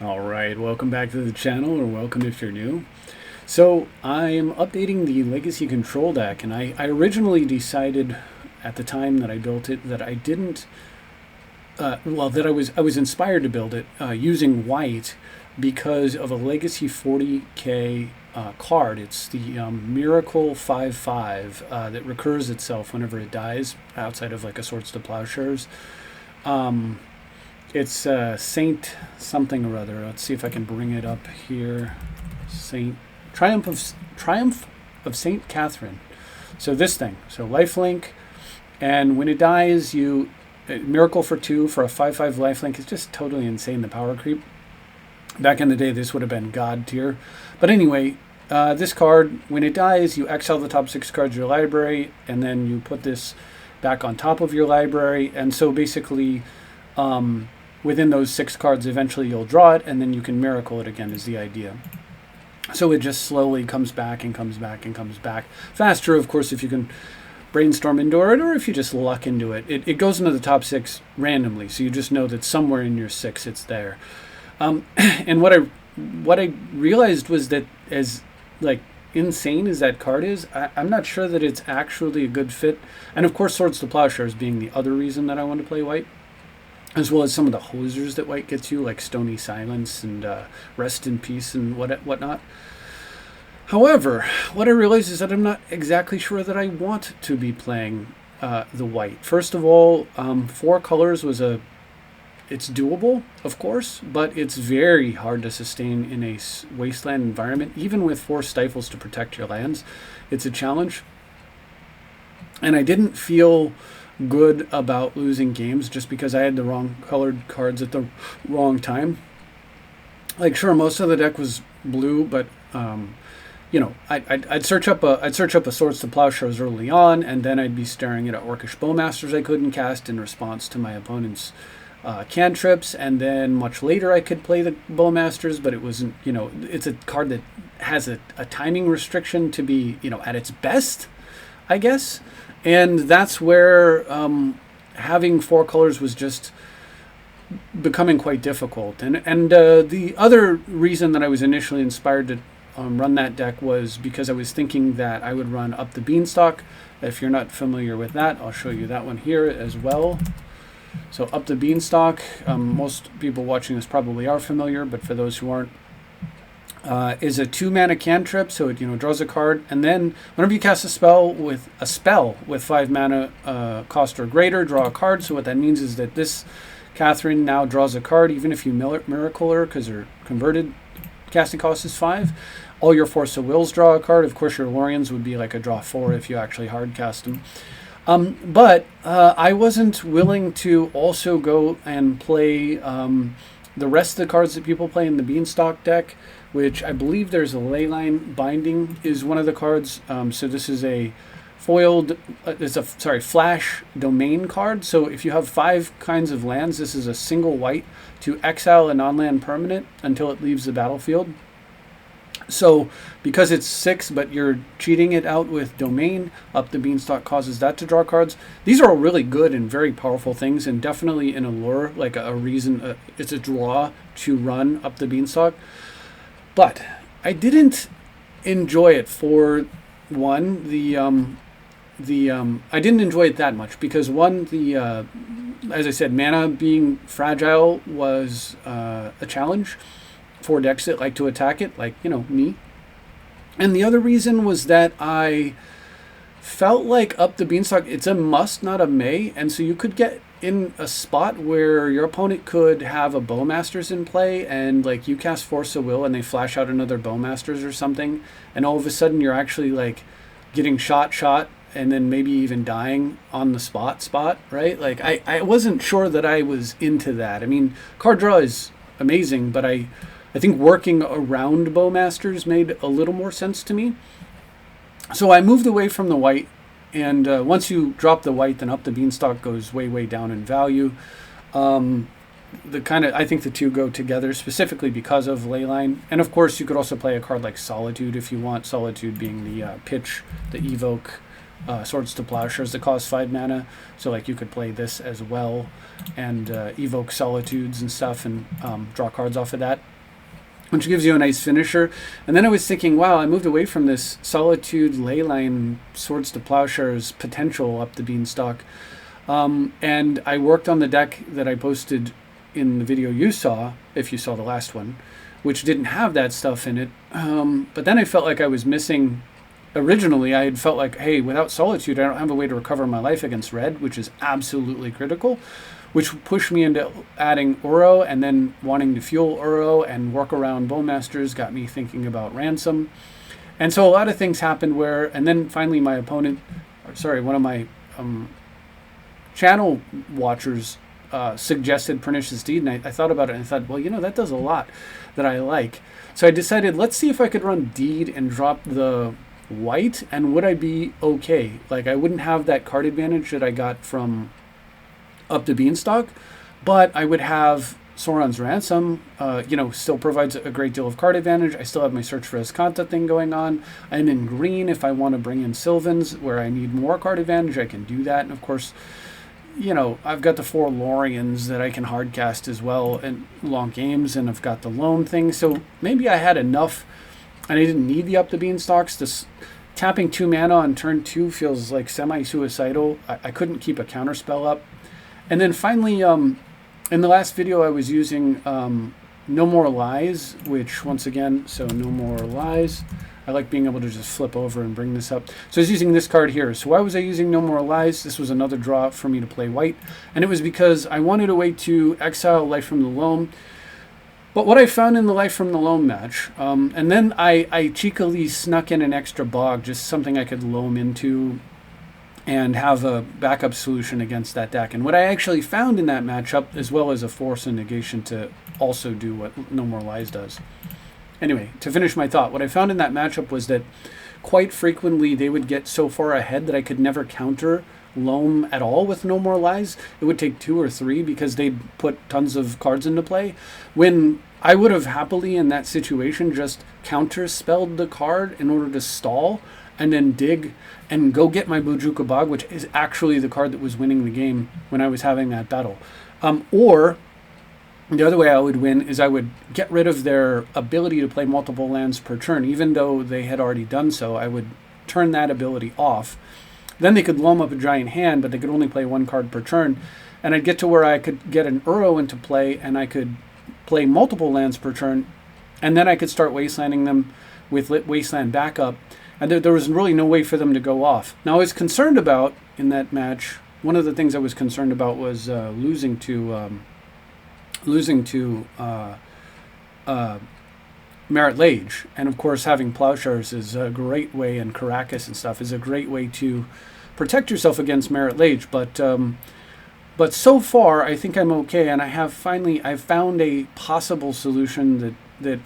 All right, welcome back to the channel, or welcome if you're new. So I'm updating the Legacy Control deck, and I originally decided at the time that I built it that I didn't, that I was inspired to build it using white because of a Legacy 40k card. It's the Miracle 5/5 that recurs itself whenever it dies, outside of like a Swords to Plowshares. Um, it's Saint something or other. Let's see if I can bring it up here. Saint Triumph of Saint Catherine. So this thing. So lifelink, and when it dies, you miracle for 2 for a 5/5 lifelink. It's just totally insane, the power creep. Back in the day, this would have been god tier. But anyway, this card, when it dies, you exile the top 6 cards of your library, and then you put this back on top of your library. And so basically, within those 6 cards, eventually you'll draw it, and then you can miracle it again, is the idea. So it just slowly comes back and comes back and comes back. Faster, of course, if you can brainstorm into it, or if you just luck into it. It goes into the top 6 randomly, so you just know that somewhere in your 6 it's there. And what I realized was that, as like insane as that card is, I'm not sure that it's actually a good fit. And of course, Swords to Plowshares being the other reason that I want to play white, as well as some of the hosers that white gets you, like Stony Silence and Rest in Peace and whatnot. However, what I realized is that I'm not exactly sure that I want to be playing the white. First of all, 4 colors it's doable, of course, but it's very hard to sustain in a wasteland environment. Even with 4 stifles to protect your lands, it's a challenge. And I didn't feel good about losing games just because I had the wrong colored cards at the wrong time. Like, sure, most of the deck was blue, but I'd search up a Swords to Plowshares early on, and then I'd be staring at Orcish Bowmasters I couldn't cast in response to my opponent's cantrips, and then much later I could play the Bowmasters, but it wasn't, it's a card that has a timing restriction to be, at its best, I guess. And that's where having 4 colors was just becoming quite difficult. And the other reason that I was initially inspired to run that deck was because I was thinking that I would run Up the Beanstalk. If you're not familiar with that, I'll show you that one here as well. So Up the Beanstalk, most people watching this probably are familiar, but for those who aren't, is a 2-mana cantrip, so it draws a card, and then whenever you cast a spell with 5 mana cost or greater, draw a card. So what that means is that this Catherine now draws a card, even if you miracle her, because her converted casting cost is 5. All your Force of Wills draw a card. Of course, your Lorians would be like a draw 4 if you actually hard cast them. But I wasn't willing to also go and play the rest of the cards that people play in the Beanstalk deck, which I believe there's a Leyline Binding is one of the cards. So this is a foiled, flash domain card. So if you have 5 kinds of lands, this is a single white to exile a non-land permanent until it leaves the battlefield. So because it's 6, but you're cheating it out with domain, Up the Beanstalk causes that to draw cards. These are all really good and very powerful things, and definitely in Allure, like a reason, it's a draw to run Up the Beanstalk. But I didn't enjoy it for one. I didn't enjoy it that much because one, as I said, mana being fragile was a challenge for decks that like to attack it, like me. And the other reason was that I felt like Up the Beanstalk, it's a must, not a may, and so you could get in a spot where your opponent could have a Bowmasters in play, and like you cast Force of Will and they flash out another Bowmasters or something, and all of a sudden you're actually like getting shot, and then maybe even dying on the spot, right? Like I wasn't sure that I was into that. I mean, card draw is amazing, but I think working around Bowmasters made a little more sense to me. So I moved away from the white, and once you drop the white, then Up the Beanstalk goes way down in value. I think the two go together specifically because of Leyline. And of course, you could also play a card like Solitude if you want. Solitude being the pitch, the evoke, Swords to Plowshares that cost 5 mana. So like you could play this as well and evoke Solitudes and stuff and draw cards off of that, which gives you a nice finisher. And then I was thinking, wow, I moved away from this Solitude Leyline Swords to Plowshares potential up the beanstalk. And I worked on the deck that I posted in the video you saw, if you saw the last one, which didn't have that stuff in it. But then I felt like I was missing. Originally, I had felt like, hey, without Solitude, I don't have a way to recover my life against red, which is absolutely critical, which pushed me into adding Uro and then wanting to fuel Uro and work around Bowmasters, got me thinking about Ransom. And so a lot of things happened where, and then finally my opponent, one of my channel watchers suggested Pernicious Deed, and I thought about it and I thought, well, that does a lot that I like. So I decided, let's see if I could run Deed and drop the white, and would I be okay? Like, I wouldn't have that card advantage that I got from up the beanstalk, but I would have Sauron's Ransom, still provides a great deal of card advantage. I still have my Search for Escanta thing going on. I'm in green if I want to bring in Sylvans where I need more card advantage, I can do that. And of course, I've got the 4 Lorians that I can hardcast as well in long games, and I've got the loan thing. So maybe I had enough, and I didn't need the up the beanstalks. Tapping 2 mana on turn 2 feels like semi-suicidal. I couldn't keep a counterspell up. And then finally, in the last video, I was using No More Lies, which once again, so No More Lies. I like being able to just flip over and bring this up. So I was using this card here. So why was I using No More Lies? This was another draw for me to play white. And it was because I wanted a way to exile Life from the Loam. But what I found in the Life from the Loam match, and then I cheekily snuck in an extra bog, just something I could loam into and have a backup solution against that deck. And what I actually found in that matchup, as well as a force and negation to also do what No More Lies does. Anyway, to finish my thought, what I found in that matchup was that quite frequently they would get so far ahead that I could never counter loam at all with No More Lies. It would take 2 or 3 because they'd put tons of cards into play, when I would have happily in that situation just counter-spelled the card in order to stall and then dig and go get my Bojuka Bog, which is actually the card that was winning the game when I was having that battle. Or the other way I would win is I would get rid of their ability to play multiple lands per turn. Even though they had already done so, I would turn that ability off. Then they could loam up a giant hand, but they could only play 1 card per turn. And I'd get to where I could get an Uro into play, and I could play multiple lands per turn, and then I could start wastelanding them with Wasteland backup. And there was really no way for them to go off. Now, I was concerned about, in that match, one of the things I was concerned about was losing to Merit Lage. And of course, having Plowshares is a great way, and Caracas and stuff is a great way to protect yourself against Merit Lage. But so far, I think I'm okay, and I've found a possible solution that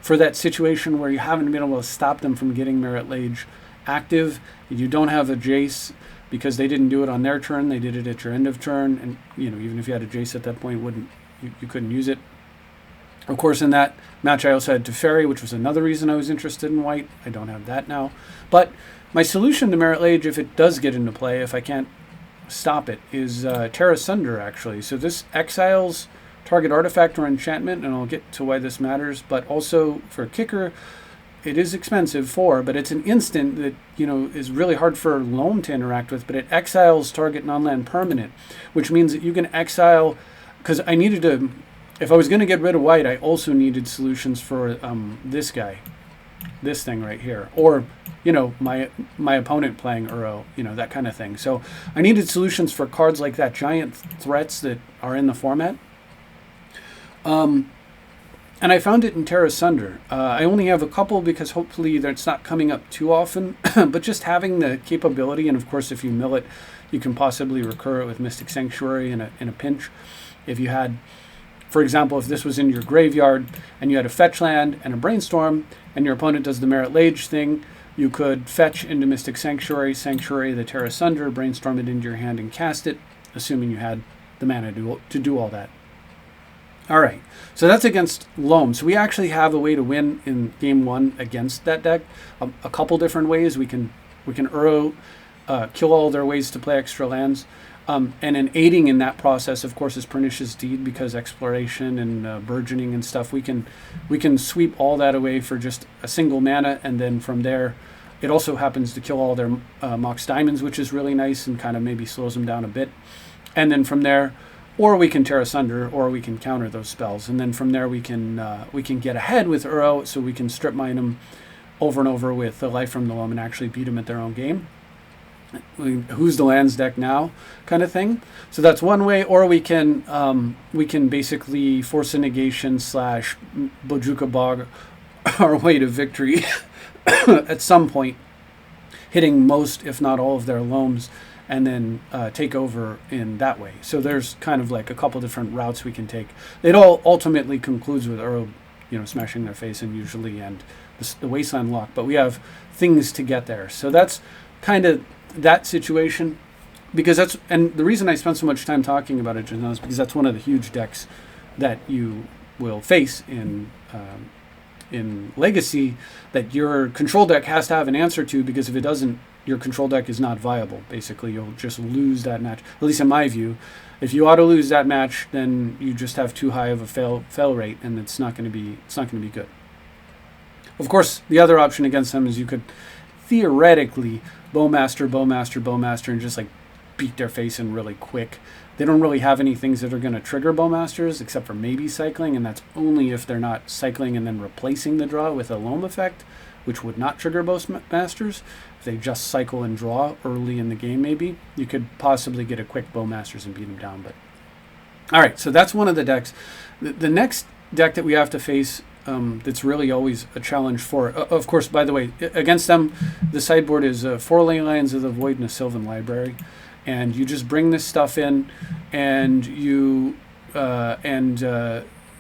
for that situation where you haven't been able to stop them from getting Merit Lage active. You don't have a Jace because they didn't do it on their turn; they did it at your end of turn, and even if you had a Jace at that point, you couldn't use it. Of course, in that match, I also had Teferi, which was another reason I was interested in white. I don't have that now, but my solution to Merit Lage, if it does get into play, if I can't stop it, is Terra Sunder, actually. So this exiles target artifact or enchantment, and I'll get to why this matters, but also for kicker, it is expensive, but it's an instant that is really hard for Loam to interact with, but it exiles target non-land permanent, which means that you can exile, because I needed to, if I was going to get rid of white, I also needed solutions for this guy, this thing right here, or my opponent playing Uro, that kind of thing. So I needed solutions for cards like that, giant threats that are in the format. And I found it in Terra Sunder. I only have a couple because hopefully it's not coming up too often, but just having the capability, and of course if you mill it, you can possibly recur it with Mystic Sanctuary in a pinch. If you had, for example, if this was in your graveyard and you had a fetch land and a Brainstorm, and your opponent does the Merit Lage thing, you could fetch into Mystic Sanctuary, Sanctuary the Terra Sunder, Brainstorm it into your hand and cast it, assuming you had the mana to do all that. All right, so that's against Loam. So we actually have a way to win in game 1 against that deck. A couple different ways. We can Uro kill all their ways to play extra lands. And in aiding in that process, of course, is Pernicious Deed, because exploration and burgeoning and stuff, we can sweep all that away for just a single mana, and then from there, it also happens to kill all their Mox Diamonds, which is really nice and kind of maybe slows them down a bit. And then from there, or we can tear asunder, or we can counter those spells, and then from there we can get ahead with Uro, so we can strip mine them over and over with the Life from the Loam and actually beat them at their own game. Who's the lands deck now kind of thing. So that's one way. Or we can basically force a negation / Bojuka Bog our way to victory at some point, hitting most if not all of their loams, and then take over in that way. So there's kind of like a couple different routes we can take. It all ultimately concludes with Uro, smashing their face and usually and the Wasteland Lock, but we have things to get there. So that's kind of that situation, because and the reason I spent so much time talking about it just now is because that's one of the huge decks that you will face in Legacy, that your control deck has to have an answer to, because if it doesn't, your control deck is not viable. Basically, you'll just lose that match. At least in my view, if you auto lose that match, then you just have too high of a fail rate, and it's not going to be good. Of course, the other option against them is you could theoretically Bowmaster, and just like beat their face in really quick. They don't really have any things that are going to trigger Bowmasters, except for maybe cycling, and that's only if they're not cycling and then replacing the draw with a loam effect, which would not trigger Bowmasters. If they just cycle and draw early in the game, maybe you could possibly get a quick Bowmasters and beat them down. But all right, so that's one of the decks. The next deck that we have to face, that's really always a challenge for. Of course, by the way, against them, the sideboard is 4 Leyline of the Void and a Sylvan Library, and you just bring this stuff in, and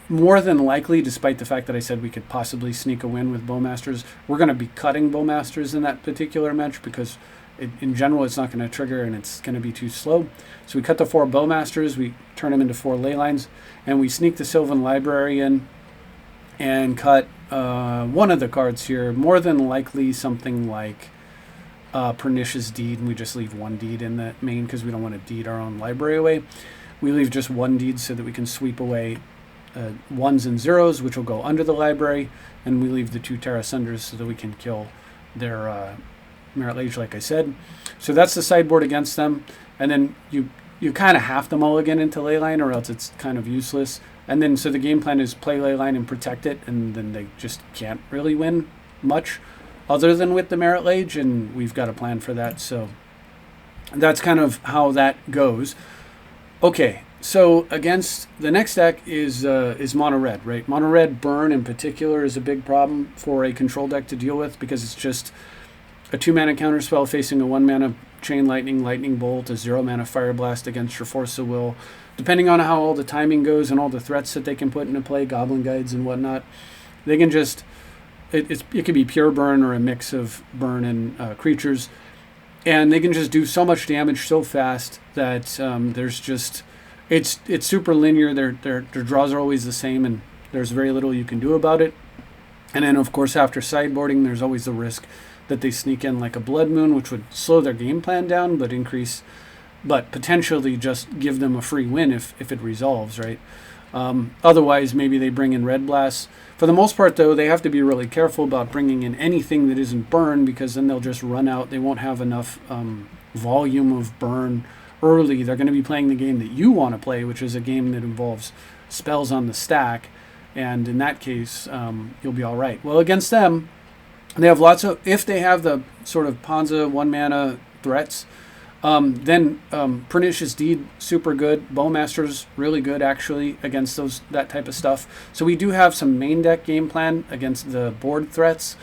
more than likely, despite the fact that I said we could possibly sneak a win with Bowmasters, we're going to be cutting Bowmasters in that particular match, because in general it's not going to trigger and it's going to be too slow. So we cut the 4 Bowmasters, we turn them into 4 Leylines, and we sneak the Sylvan Library in and cut one of the cards here, more than likely something like Pernicious Deed, and we just leave 1 deed in the main because we don't want to deed our own library away. We leave just 1 deed so that we can sweep away 1s and 0s, which will go under the library, and we leave the 2 Terra Sunders so that we can kill their Merit Lage, like I said. So that's the sideboard against them, and then you kind of have to mulligan into Leyline, or else it's kind of useless. And then so the game plan is play Leyline and protect it, and then they just can't really win much other than with the Merit Lage, and we've got a plan for that. So that's kind of how that goes. Okay, so against the next deck is mono red, right? Mono red burn in particular is a big problem for a control deck to deal with, because it's just a 2-mana counterspell facing a 1-mana Chain Lightning, Lightning Bolt, a 0-mana Fire Blast against your Force of Will. Depending on how all the timing goes and all the threats that they can put into play, Goblin Guides and whatnot, they can just, it could be pure burn or a mix of burn and creatures, and they can just do so much damage so fast that there's just, it's super linear. Their draws are always the same, and there's very little you can do about it. And then of course after sideboarding, there's always the risk that they sneak in like a Blood Moon, which would slow their game plan down, but potentially just give them a free win if it resolves, right? Otherwise, maybe they bring in Red Blast. For the most part, though, they have to be really careful about bringing in anything that isn't burn, because then they'll just run out. They won't have enough volume of burn early. They're going to be playing the game that you want to play, which is a game that involves spells on the stack, and in that case, you'll be all right. Well, against them, they have lots of, if they have the sort of Ponza 1-mana threats, then Pernicious Deed, super good. Bowmaster's really good, actually, against that type of stuff. So we do have some main deck game plan against the board threats.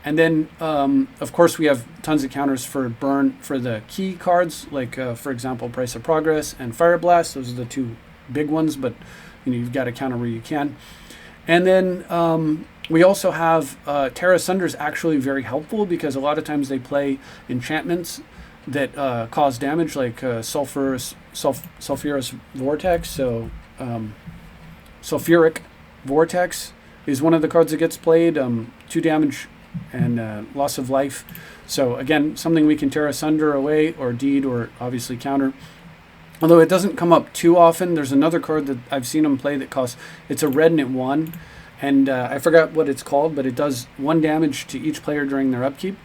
And then, of course, we have tons of counters for burn for the key cards, like, for example, Price of Progress and Fire Blast. Those are the 2 big ones, but you've got to counter where you can. And then we also have Terra Sunder's actually very helpful, because a lot of times they play enchantments that cause damage, like sulfurous vortex. So sulfuric vortex is one of the cards that gets played. 2 damage and loss of life. So again, something we can tear asunder, away, or deed, or obviously counter. Although it doesn't come up too often. There's another card that I've seen them play that costs, it's a red and it 1. And I forgot what it's called, but it does 1 damage to each player during their upkeep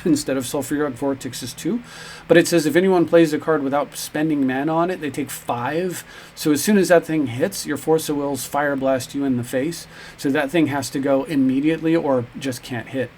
instead of Sulfuric Vortex's 2. But it says if anyone plays a card without spending mana on it, they take 5. So as soon as that thing hits, your Force of Wills Fire Blast you in the face. So that thing has to go immediately or just can't hit.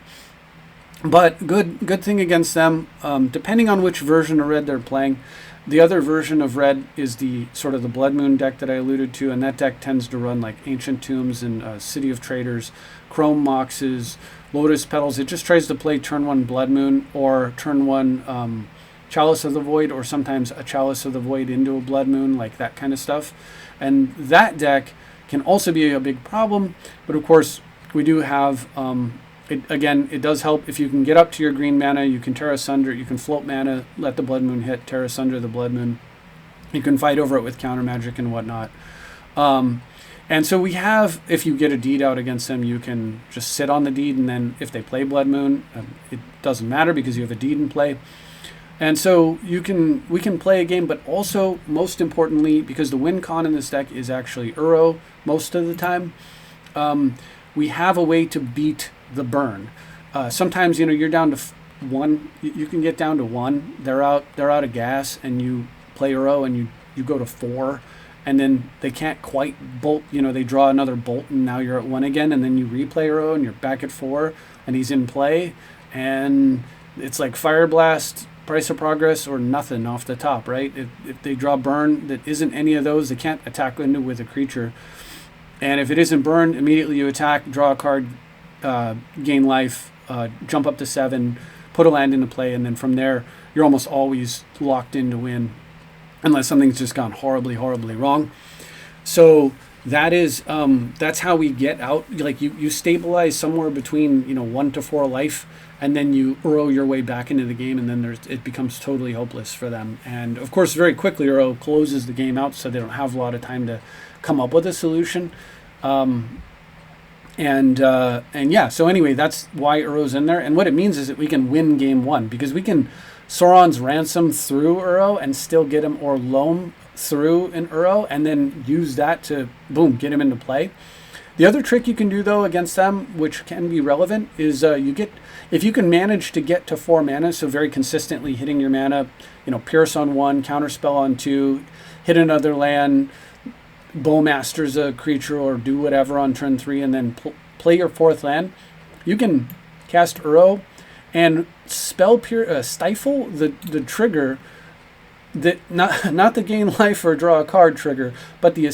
But good thing against them, depending on which version of red they're playing. The other version of red is the sort of the Blood Moon deck that I alluded to, and that deck tends to run like Ancient Tombs and City of Traders, Chrome Moxes, Lotus Petals. It just tries to play turn 1 Blood Moon or turn 1 Chalice of the Void, or sometimes a Chalice of the Void into a Blood Moon, like that kind of stuff. And that deck can also be a big problem, but of course we do have... it does help if you can get up to your green mana. You can tear asunder. You can float mana, let the Blood Moon hit, tear asunder the Blood Moon. You can fight over it with counter magic and whatnot. And so we have, if you get a deed out against them, you can just sit on the deed, and then if they play Blood Moon, it doesn't matter because you have a deed in play. And so we can play a game, but also most importantly, because the win con in this deck is actually Uro most of the time, we have a way to beat the burn. Sometimes you're down to 1. You can get down to 1. They're out of gas, and you play Uro and you go to 4, and then they can't quite bolt. They draw another bolt, and now you're at 1 again, and then you replay Uro and you're back at 4, and he's in play, and it's like Fire Blast, Price of Progress, or nothing off the top, right? If they draw burn that isn't any of those, they can't attack into with a creature. And if it isn't burned, immediately you attack, draw a card, gain life, jump up to 7, put a land into play, and then from there you're almost always locked in to win, unless something's just gone horribly wrong. So that is that's how we get out. Like you stabilize somewhere between 1 to 4 life, and then you Uro your way back into the game, and then it becomes totally hopeless for them. And of course, very quickly Uro closes the game out, so they don't have a lot of time to come up with a solution. And yeah, so anyway, that's why Uro's in there. And what it means is that we can win game 1, because we can Sauron's Ransom through Uro and still get him, or Loam through an Uro, and then use that to, boom, get him into play. The other trick you can do, though, against them, which can be relevant, is if you can manage to get to 4 mana, so very consistently hitting your mana, Pierce on 1, Counterspell on 2, hit another land, Bowmaster's a creature, or do whatever on turn 3, and then play your 4th land, you can cast Uro and spell stifle the trigger, that not the gain life or draw a card trigger, but the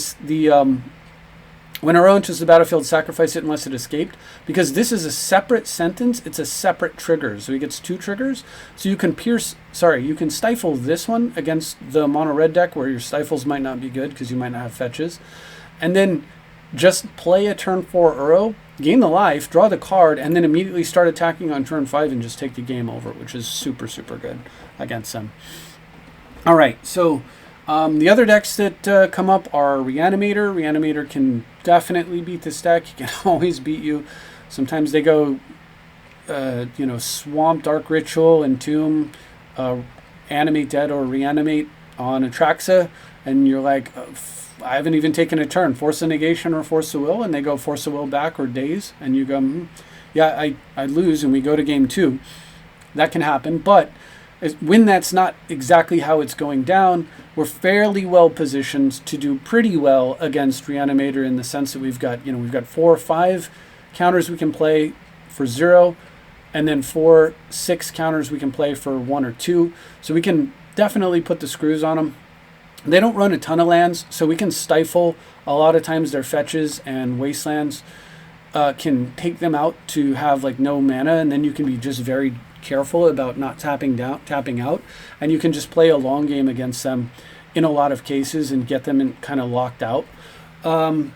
when Uro enters the battlefield, sacrifice it unless it escaped, because this is a separate sentence. It's a separate trigger, so he gets 2 triggers. So you can you can stifle this one against the mono red deck, where your stifles might not be good because you might not have fetches, and then just play a turn 4 Uro, gain the life, draw the card, and then immediately start attacking on turn 5 and just take the game over, which is super good against them. All right, so the other decks that come up are Reanimator. Reanimator can definitely beat this deck. He can always beat you. Sometimes they go, Swamp, Dark Ritual, Entomb, Animate Dead, or Reanimate on Atraxa, and you're like, I haven't even taken a turn. Force of Negation or Force of Will, and they go Force of Will back or Daze, and you go, yeah, I lose, and we go to game 2. That can happen, but when that's not exactly how it's going down, we're fairly well positioned to do pretty well against Reanimator, in the sense that we've got 4 or 5 counters we can play for 0, and then 4, 6 counters we can play for 1 or 2. So we can definitely put the screws on them. They don't run a ton of lands, so we can stifle a lot of times their fetches, and wastelands can take them out to have like no mana, and then you can be just very careful about not tapping out, and you can just play a long game against them in a lot of cases and get them in kind of locked out. And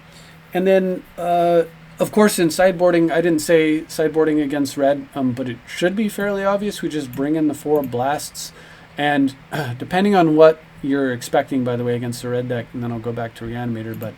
then of course in sideboarding, I didn't say sideboarding against red, but it should be fairly obvious. We just bring in the 4 blasts, and depending on what you're expecting, by the way, against the red deck, and then I'll go back to Reanimator, but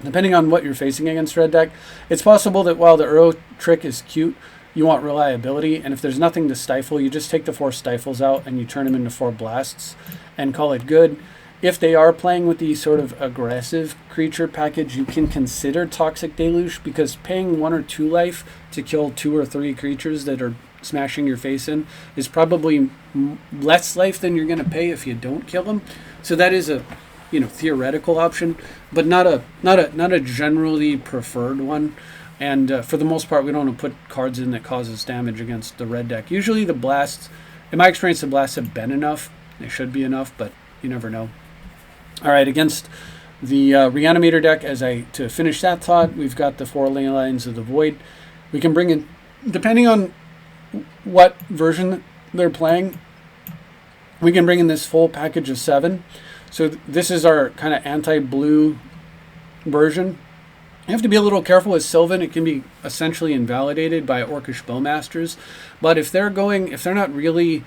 depending on what you're facing against red deck, it's possible that while the Uro trick is cute, you want reliability. And if there's nothing to stifle, you just take the 4 stifles out and you turn them into 4 blasts and call it good. If they are playing with the sort of aggressive creature package, you can consider Toxic Deluge, because paying 1 or 2 life to kill 2 or 3 creatures that are smashing your face in is probably less life than you're going to pay if you don't kill them. So that is a theoretical option, but not a generally preferred one. And for the most part, we don't want to put cards in that causes damage against the red deck. Usually the blasts, in my experience, the blasts have been enough. They should be enough, but you never know. All right, against the Reanimator deck, to finish that thought, we've got the 4 Ley Lines of the Void. We can bring in, depending on what version they're playing, we can bring in this full package of 7. So this is our kind of anti-blue version. You have to be a little careful with Sylvan. It can be essentially invalidated by Orcish Bowmasters. But if they're not really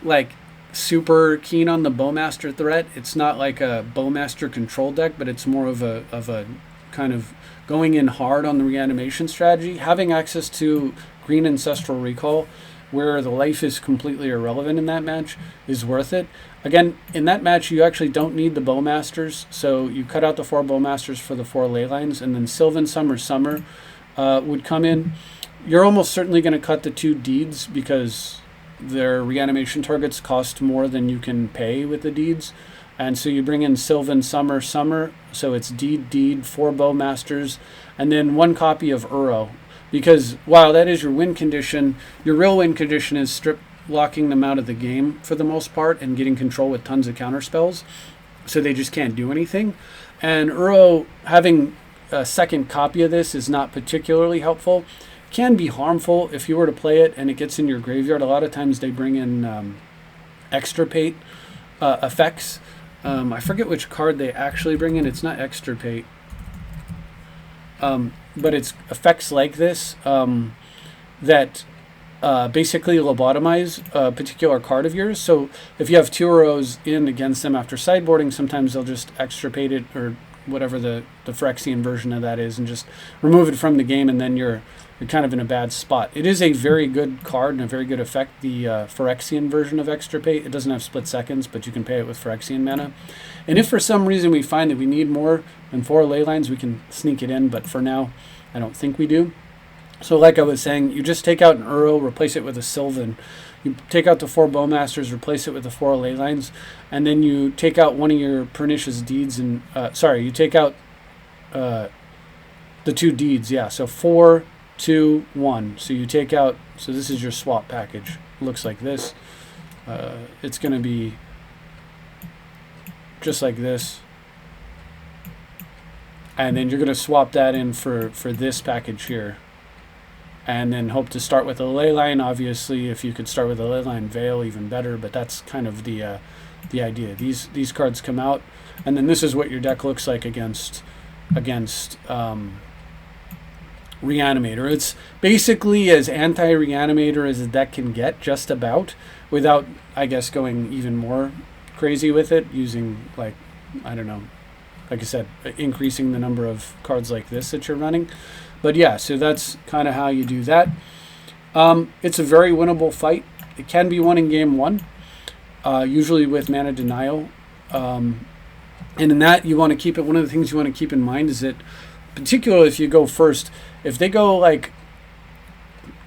like super keen on the Bowmaster threat, it's not like a Bowmaster control deck, but it's more of a kind of going in hard on the reanimation strategy. Having access to Green Ancestral Recall, where the life is completely irrelevant in that match, is worth it. Again, in that match, you actually don't need the Bowmasters, so you cut out the 4 Bowmasters for the 4 Ley Lines, and then Sylvan Summer would come in. You're almost certainly going to cut the 2 Deeds, because their reanimation targets cost more than you can pay with the Deeds. And so you bring in Sylvan Summer, so it's Deed, 4 Bowmasters, and then 1 copy of Uro. Because while that is your win condition, your real win condition is strip locking them out of the game for the most part and getting control with tons of counter spells, so they just can't do anything. And Uro, having a second copy of this, is not particularly helpful. Can be harmful if you were to play it and it gets in your graveyard. A lot of times they bring in extirpate effects. I forget which card they actually bring in. It's not extirpate. But it's effects like this that basically lobotomize a particular card of yours. So if you have 2 Uros in against them after sideboarding, sometimes they'll just extirpate it, or whatever the Phyrexian version of that is, and just remove it from the game, and then you're kind of in a bad spot. It is a very good card and a very good effect, the Phyrexian version of extirpate. It doesn't have split seconds, but you can pay it with Phyrexian mana. And if for some reason we find that we need more than 4 Ley Lines, we can sneak it in, but for now, I don't think we do. So like I was saying, you just take out an Uro, replace it with a Sylvan. You take out the 4 Bowmasters, replace it with the 4 Ley Lines, and then you take out one of your Pernicious Deeds, and you take out the 2 Deeds, yeah. So 4, 2, 1. So you take out, so this is your swap package. It looks like this. It's going to be just like this. And then you're going to swap that in for this package here. And then hope to start with a Ley Line. Obviously, if you could start with a Ley Line Veil, even better. But that's kind of the idea. These cards come out, and then this is what your deck looks like against Reanimator. It's basically as anti-Reanimator as the deck can get, just about, without, I guess, going even more crazy with it, using, like, I don't know, like I said, increasing the number of cards like this that you're running. But yeah, so that's kind of how you do that. It's a very winnable fight. It can be won in game 1, usually with mana denial. And in that, you want to keep it. One of the things you want to keep in mind is that, particularly if you go first, if they go like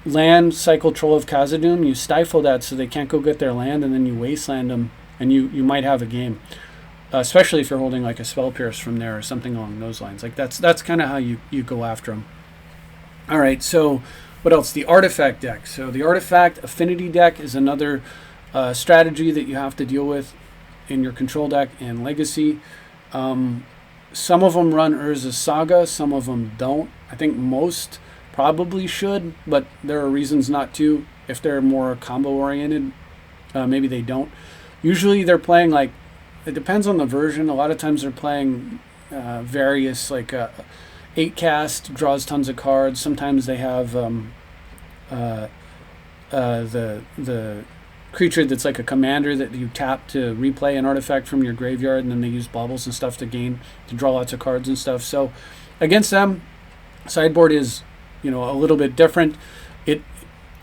land, cycle Troll of Khazad-dûm, you stifle that so they can't go get their land, and then you wasteland them, and you might have a game. Especially if you're holding like a Spell Pierce from there or something along those lines. Like that's kind of how you go after them. All right, so what else? The Artifact deck. So the Artifact Affinity deck is another strategy that you have to deal with in your control deck and Legacy. Some of them run Urza's Saga, some of them don't. I think most probably should, but there are reasons not to. If they're more combo oriented, maybe they don't. Usually they're playing like, it depends on the version. A lot of times they're playing various, like 8 cast, draws tons of cards. Sometimes they have the creature that's like a commander that you tap to replay an artifact from your graveyard, and then they use baubles and stuff to draw lots of cards and stuff. So against them, sideboard is, a little bit different.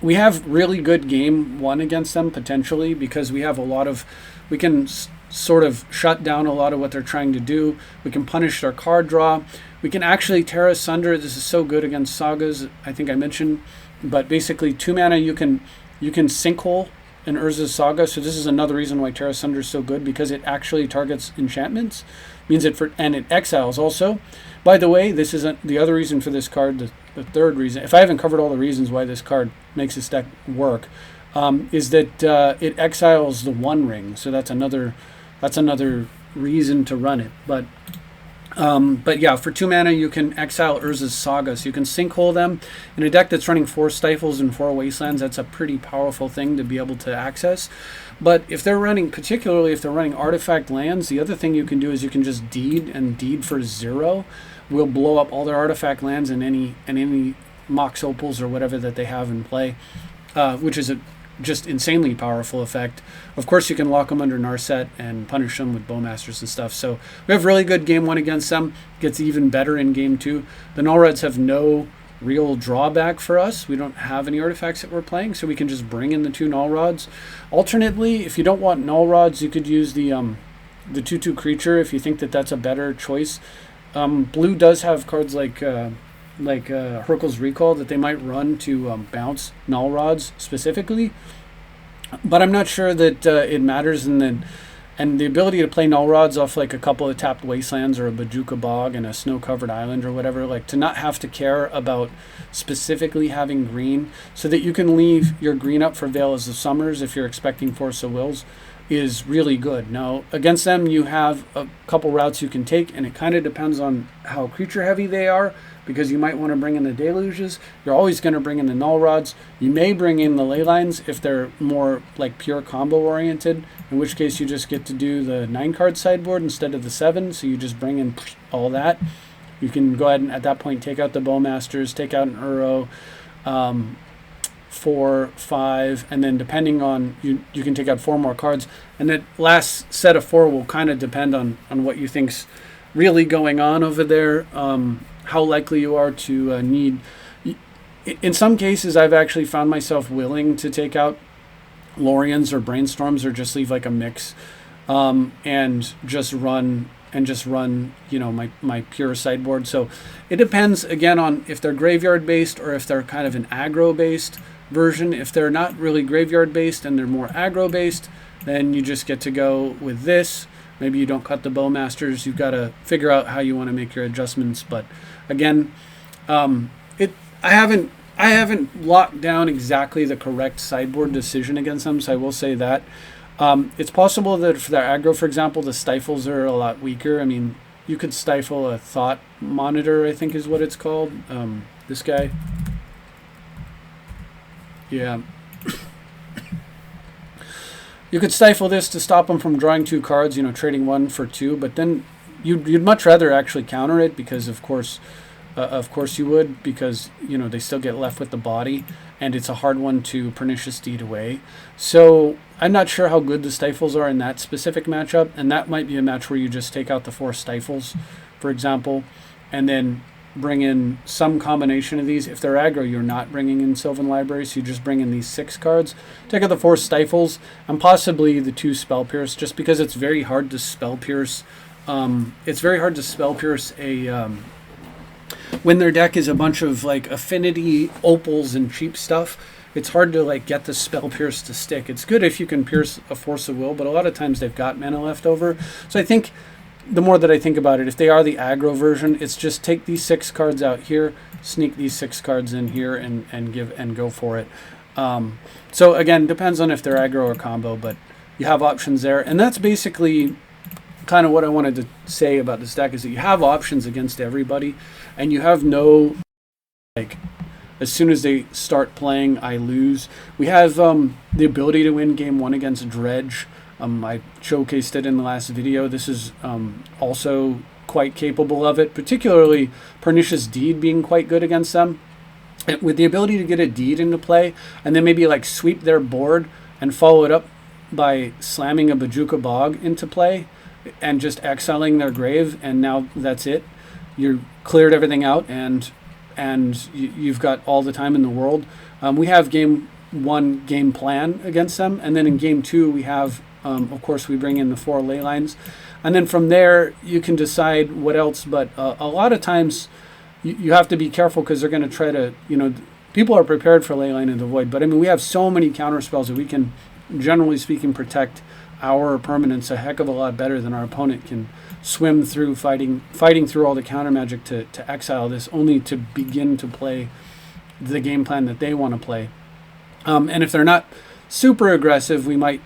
we have really good game one against them potentially, because we have a lot of, we can sort of shut down a lot of what they're trying to do. We can punish their card draw. We can actually tear asunder. This is so good against sagas, I think I mentioned. But basically 2 mana you can sinkhole an Urza's Saga. So this is another reason why Tear Asunder is so good, because it actually targets enchantments. Means it and it exiles also. By the way, this isn't the other reason for this card. The third reason, if I haven't covered all the reasons why this card makes this deck work, is that it exiles the One Ring. So that's another reason to run it. But yeah, for 2 mana you can exile Urza's Saga, so you can sinkhole them. In a deck that's running 4 Stifles and 4 Wastelands, that's a pretty powerful thing to be able to access. But if they're running, particularly if they're running artifact lands, the other thing you can do is you can just deed, and deed for 0 will blow up all their artifact lands and any Mox Opals or whatever that they have in play, which is a just insanely powerful effect. Of course, you can lock them under Narset and punish them with Bowmasters and stuff. So we have really good game 1 against them. Gets even better in game 2. The Null Reds have no real drawback for us. We don't have any artifacts that we're playing, so we can just bring in the 2 Null Rods. Alternately, if you don't want Null Rods, you could use the 2/2 creature if you think that that's a better choice. Blue does have cards like Hurkyl's Recall that they might run to bounce Null Rods specifically, but I'm not sure that it matters. And the ability to play Null Rods off like a couple of tapped Wastelands or a Bajuka Bog and a snow-covered island or whatever, like to not have to care about specifically having green, so that you can leave your green up for Veils of Summers if you're expecting Force of Wills, is really good. Now, against them, you have a couple routes you can take, and it kind of depends on how creature heavy they are, because you might want to bring in the Deluges. You're always going to bring in the Null Rods. You may bring in the Ley Lines if they're more like pure combo oriented, in which case you just get to do the 9-card sideboard instead of the 7, so you just bring in all that. You can go ahead and at that point take out the Bowmasters, take out an Uro, 4, 5, and then depending on you can take out 4 more cards, and that last set of 4 will kind of depend on what you think's really going on over there, how likely you are to need. In some cases, I've actually found myself willing to take out Lorians or Brainstorms, or just leave like a mix, and just run my pure sideboard. So it depends again on if they're graveyard based or if they're kind of an aggro based version. If they're not really graveyard based and they're more aggro based, then you just get to go with this. Maybe you don't cut the Bowmasters. You've got to figure out how you want to make your adjustments. But again, I haven't locked down exactly the correct sideboard decision against them, so I will say that. It's possible that for their aggro, for example, the stifles are a lot weaker. I mean, you could stifle a Thought Monitor, I think is what it's called. This guy. Yeah. You could stifle this to stop them from drawing 2 cards, trading 1 for 2, but then you'd much rather actually counter it, because of course you would, because they still get left with the body, and it's a hard one to Pernicious Deed away. So I'm not sure how good the stifles are in that specific matchup, and that might be a match where you just take out the 4 stifles, for example, and then bring in some combination of these. If they're aggro, you're not bringing in Sylvan Library, so you just bring in these 6 cards, take out the 4 stifles, and possibly the 2 Spell Pierce, just because it's very hard to Spell Pierce. It's very hard to Spell Pierce when their deck is a bunch of like affinity opals and cheap stuff. It's hard to like get the Spell Pierce to stick. It's good if you can pierce a Force of Will, but a lot of times they've got mana left over. So I think the more that I think about it, if they are the aggro version, it's just take these 6 cards out here, sneak these 6 cards in here, and go for it. So again, depends on if they're aggro or combo, but you have options there. And that's basically kind of what I wanted to say about this deck, is that you have options against everybody, and you have no, like, as soon as they start playing, I lose. We have the ability to win game 1 against Dredge. I showcased it in the last video. This is also quite capable of it, particularly Pernicious Deed being quite good against them. With the ability to get a Deed into play, and then maybe like sweep their board and follow it up by slamming a Bajuka Bog into play and just exiling their grave, and now that's it. You cleared everything out, and and you've got all the time in the world. We have game 1 game plan against them, and then in game 2 we have, of course, we bring in the 4 ley lines, and then from there you can decide what else. But a lot of times you have to be careful because they're going to try to, people are prepared for Leyline in the Void, but I mean, we have so many counter spells that we can, generally speaking, protect our permanents a heck of a lot better than our opponent can swim through fighting through all the counter magic to exile this, only to begin to play the game plan that they want to play. And if they're not super aggressive, we might,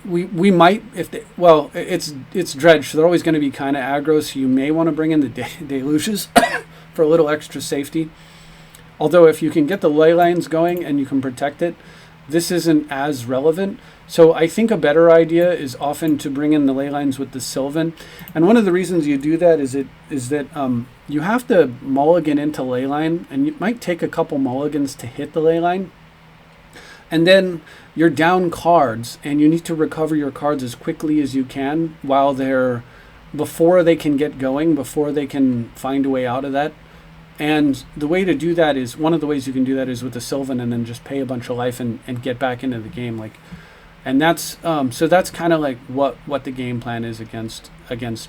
we might, if they, well, it's Dredge, so they're always going to be kind of aggro, so you may want to bring in the deluges for a little extra safety. Although if you can get the ley lines going and you can protect it, this isn't as relevant. So I think a better idea is often to bring in the ley lines with the Sylvan. And one of the reasons you do that is that you have to mulligan into ley line, and it might take a couple mulligans to hit the ley line. And then you're down cards, and you need to recover your cards as quickly as you can while before they can get going, before they can find a way out of that. And the way to do that is, one of the ways you can do that is with the Sylvan, and then just pay a bunch of life and get back into the game. And that's so that's kind of like what the game plan is against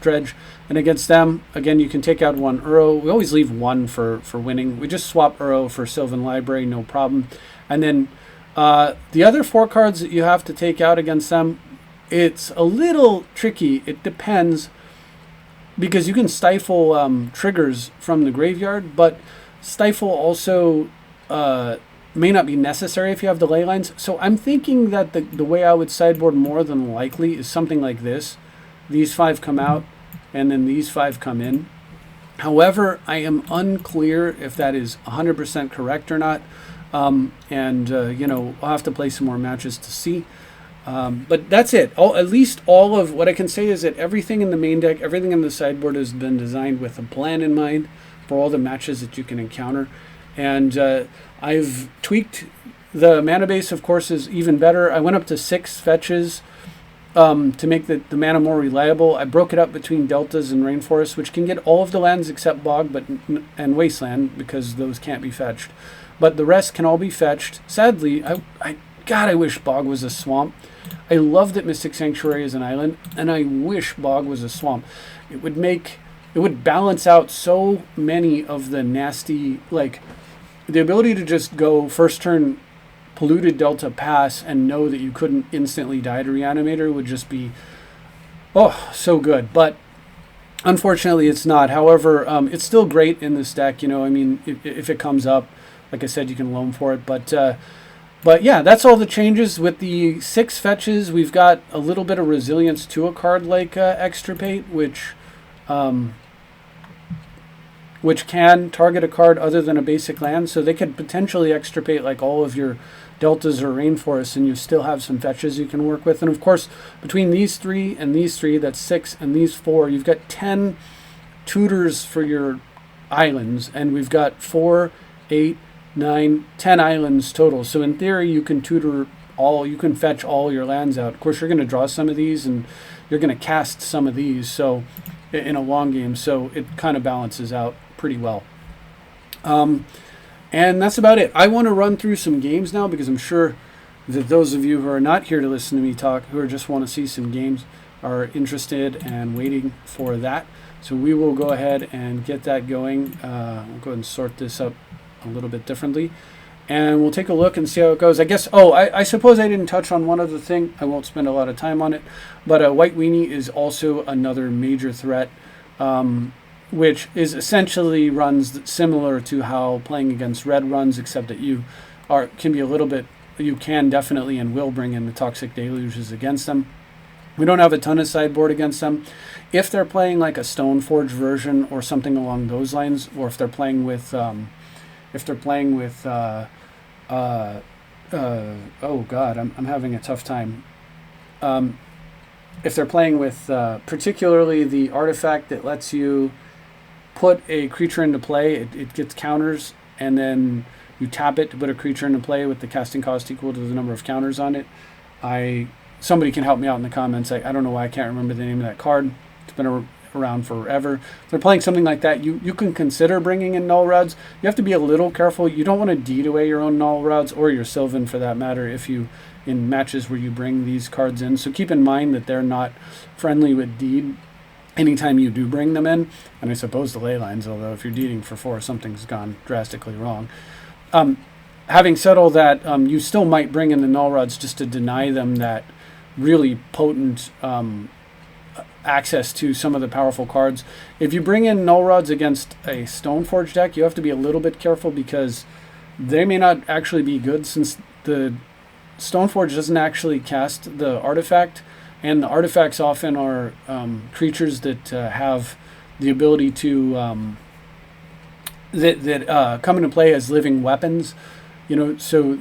Dredge. And against them, again, you can take out 1 Uro. We always leave 1 for winning. We just swap Uro for Sylvan Library, no problem. And then the other 4 cards that you have to take out against them, it's a little tricky. It depends, because you can stifle triggers from the graveyard, but stifle also may not be necessary if you have the ley lines. So I'm thinking that the way I would sideboard more than likely is something like this. These 5 come out, and then these 5 come in. However, I am unclear if that is 100% correct or not. I'll have to play some more matches to see. But that's it. At least all of what I can say is that everything in the main deck, everything in the sideboard has been designed with a plan in mind for all the matches that you can encounter. And I've tweaked the mana base, of course, is even better. I went up to 6 fetches to make the mana more reliable. I broke it up between deltas and rainforests, which can get all of the lands except bog and wasteland, because those can't be fetched. But the rest can all be fetched. Sadly, I wish bog was a swamp. I love that Mystic Sanctuary is an island, and I wish bog was a swamp. It would balance out so many of the nasty, the ability to just go first turn polluted delta pass and know that you couldn't instantly die to Reanimator would just be so good. But unfortunately it's not. However, it's still great in this deck. If it comes up, like I said, you can loam for it. But yeah, that's all the changes. With the 6 fetches, we've got a little bit of resilience to a card like Extirpate, which can target a card other than a basic land. So they could potentially extirpate like all of your deltas or rainforests, and you still have some fetches you can work with. And of course, between these 3 and these 3, that's 6, and these 4, you've got 10 tutors for your islands, and we've got 4, 8, 9, 10 islands total. So in theory, you can you can fetch all your lands out. Of course, you're going to draw some of these, and you're going to cast some of these. So in a long game, so it kind of balances out pretty well. And that's about it. I want to run through some games now, because I'm sure that those of you who are not here to listen to me talk, who just want to see some games, are interested and waiting for that. So we will go ahead and get that going. We'll go ahead and sort this up a little bit differently, and we'll take a look and see how it goes. I guess, I suppose I didn't touch on one other thing. I won't spend a lot of time on it, but White Weenie is also another major threat, which is essentially runs similar to how playing against red runs, except that you can definitely and will bring in the Toxic Deluges against them. We don't have a ton of sideboard against them. If they're playing like a Stoneforge version or something along those lines, or if they're playing with I'm having a tough time. If they're playing with particularly the artifact that lets you put a creature into play, it gets counters, and then you tap it to put a creature into play with the casting cost equal to the number of counters on it. Somebody can help me out in the comments. I don't know why I can't remember the name of that card. It's been around forever. If they're playing something like that, you can consider bringing in null rods. You have to be a little careful. You don't want to deed away your own null rods, or your Sylvan for that matter, if you in matches where you bring these cards in. So keep in mind that they're not friendly with deed anytime you do bring them in. And I suppose the ley lines, although if you're deeding for 4, something's gone drastically wrong. Having said all that, you still might bring in the null rods just to deny them that really potent access to some of the powerful cards. If you bring in null rods against a Stoneforge deck, you have to be a little bit careful because they may not actually be good, since the Stoneforge doesn't actually cast the artifact, and the artifacts often are creatures that have the ability to come into play as living weapons. So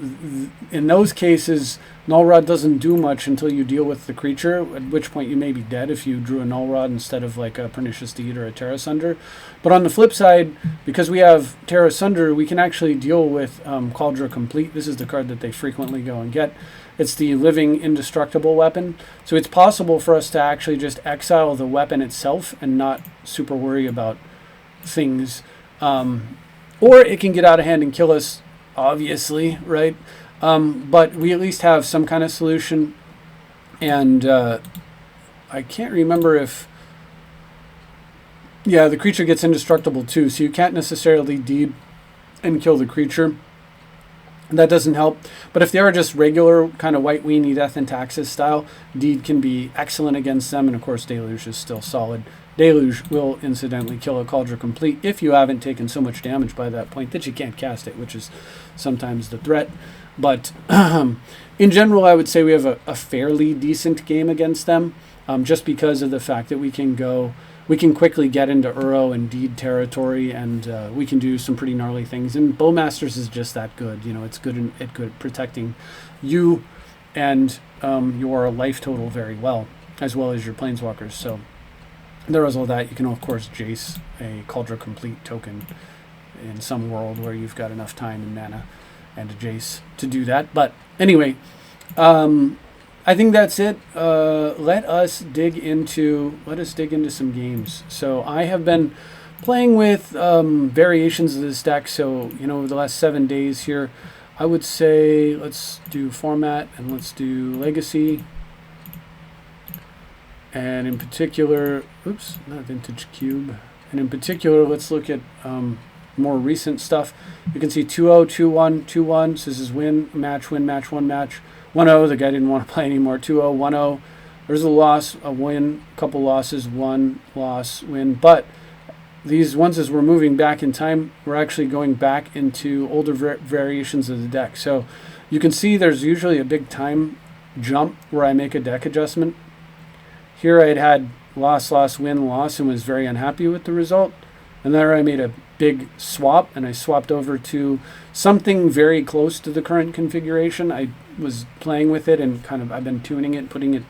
in those cases, null rod doesn't do much until you deal with the creature, at which point you may be dead if you drew a null rod instead of like a Pernicious Deed or a Terra Sunder. But on the flip side, because we have Terra Sunder, we can actually deal with Cauldron Complete. This is the card that they frequently go and get. It's the living indestructible weapon. So it's possible for us to actually just exile the weapon itself and not super worry about things. Or it can get out of hand and kill us, obviously, right? But we at least have some kind of solution. And I can't remember if... Yeah, the creature gets indestructible too, so you can't necessarily deed and kill the creature. That doesn't help. But if they are just regular kind of White Weenie Death and Taxes style, deed can be excellent against them. And of course, Deluge is still solid. Deluge will incidentally kill a Cauldron Complete if you haven't taken so much damage by that point that you can't cast it, which is sometimes the threat. But in general, I would say we have a fairly decent game against them, just because of the fact that we can quickly get into Uro and deed territory, and we can do some pretty gnarly things. And Bowmasters is just that good. It's good at protecting you and your life total very well, as well as your Planeswalkers. So there is all that. You can, of course, Jace a Cauldron Complete token in some world where you've got enough time and mana and a Jace to do that. But anyway, I think that's it. Let us dig into some games. So I have been playing with variations of this deck. So over the last 7 days here, I would say let's do format and let's do legacy. And in particular, not Vintage Cube. And in particular, let's look at more recent stuff. You can see 2-0, 2-1, 2-1. So this is win, match, 1 match. 1-0, the guy didn't want to play anymore. 2-0, 1-0. There's a loss, a win, a couple losses, 1 loss, win. But these ones, as we're moving back in time, we're actually going back into older variations of the deck. So you can see there's usually a big time jump where I make a deck adjustment. Here I had loss, win, loss, and was very unhappy with the result. And there I made a big swap, and I swapped over to something very close to the current configuration. I was playing with it and I've been tuning it, putting it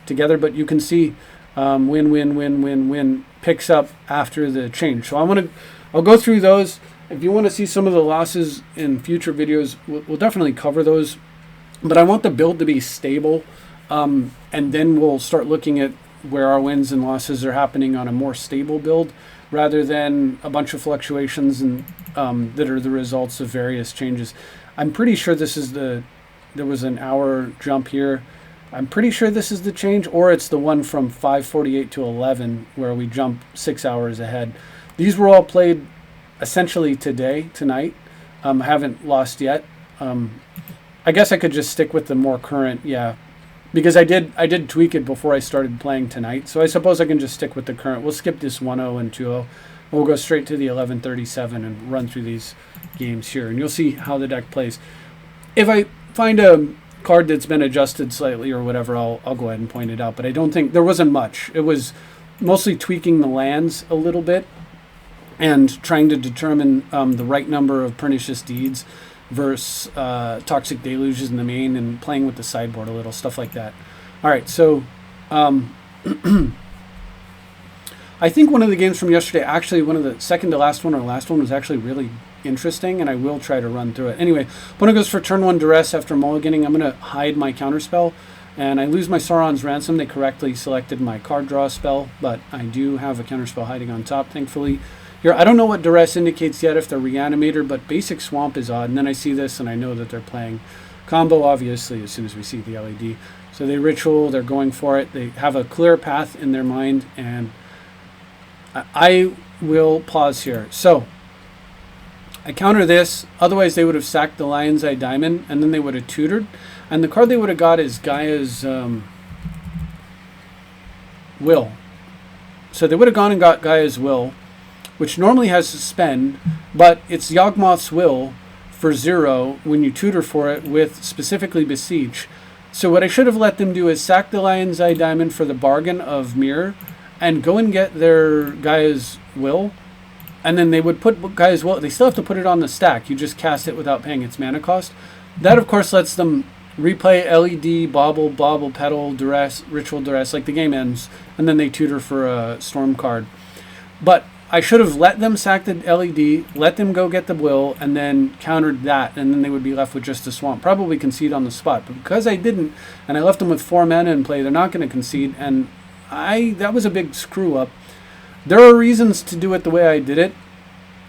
together. But you can see win picks up after the change. So I'll go through those. If you want to see some of the losses in future videos, we'll definitely cover those. But I want the build to be stable. And then we'll start looking at where our wins and losses are happening on a more stable build, rather than a bunch of fluctuations and that are the results of various changes. I'm pretty sure there was an hour jump here. I'm pretty sure this is the change, or it's the one from 5:48 to 11 where we jump 6 hours ahead. These were all played essentially tonight. I haven't lost yet. I guess I could just stick with the more current, because I did tweak it before I started playing tonight. So I suppose I can just stick with the current. We'll skip this 1-0 and 2-0. We'll go straight to the 11:37 and run through these games here, and you'll see how the deck plays. If I find a card that's been adjusted slightly or whatever, I'll go ahead and point it out. But I don't think there wasn't much. It was mostly tweaking the lands a little bit and trying to determine the right number of Pernicious Deeds versus Toxic Deluges in the main, and playing with the sideboard a little, stuff like that. All right, so I think one of the games from yesterday, actually one of the second to last one or last one, was actually really interesting, and I will try to run through it. Anyway, opponent goes for turn 1 duress after mulliganing. I'm going to hide my counterspell, And I lose my Sauron's Ransom. They correctly selected my card draw spell, but I do have a counterspell hiding on top, thankfully. Here, I don't know what Duress indicates yet if they're Reanimator, but basic Swamp is odd. And then I see this and I know that they're playing combo, obviously, as soon as we see the LED. So they ritual, they're going for it. They have a clear path in their mind, and I will pause here. So I counter this. Otherwise, they would have sacked the Lion's Eye Diamond, and then they would have tutored. And the card they would have got is Gaia's Will. So they would have gone and got Gaia's Will, which normally has Suspend, but it's Yawgmoth's Will for 0 when you tutor for it with specifically Beseech. So what I should have let them do is sack the Lion's Eye Diamond for the bargain of Mirror and go and get their Gaia's Will. And then they would put Gaia's Will. They still have to put it on the stack. You just cast it without paying its mana cost. That, of course, lets them replay LED, Bobble, Petal, Duress, Ritual Duress, like the game ends. And then they tutor for a Storm card. But I should have let them sack the LED, let them go get the Will, and then countered that, and then they would be left with just a Swamp. Probably concede on the spot. But because I didn't, and I left them with 4 mana in play, they're not going to concede, and that was a big screw-up. There are reasons to do it the way I did it,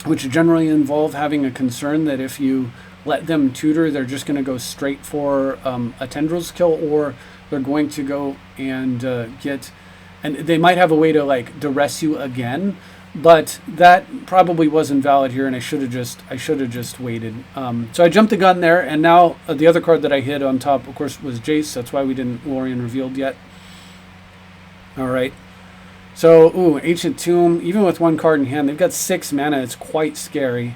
which generally involve having a concern that if you let them tutor, they're just going to go straight for a Tendrils kill, or they're going to go and get... And they might have a way to, like, duress you again. But that probably wasn't valid here, and I should have just waited. So I jumped the gun there, and now the other card that I hit on top, of course, was Jace. That's why we didn't Lorien revealed yet. All right. So, Ancient Tomb, even with 1 card in hand, they've got 6 mana. It's quite scary.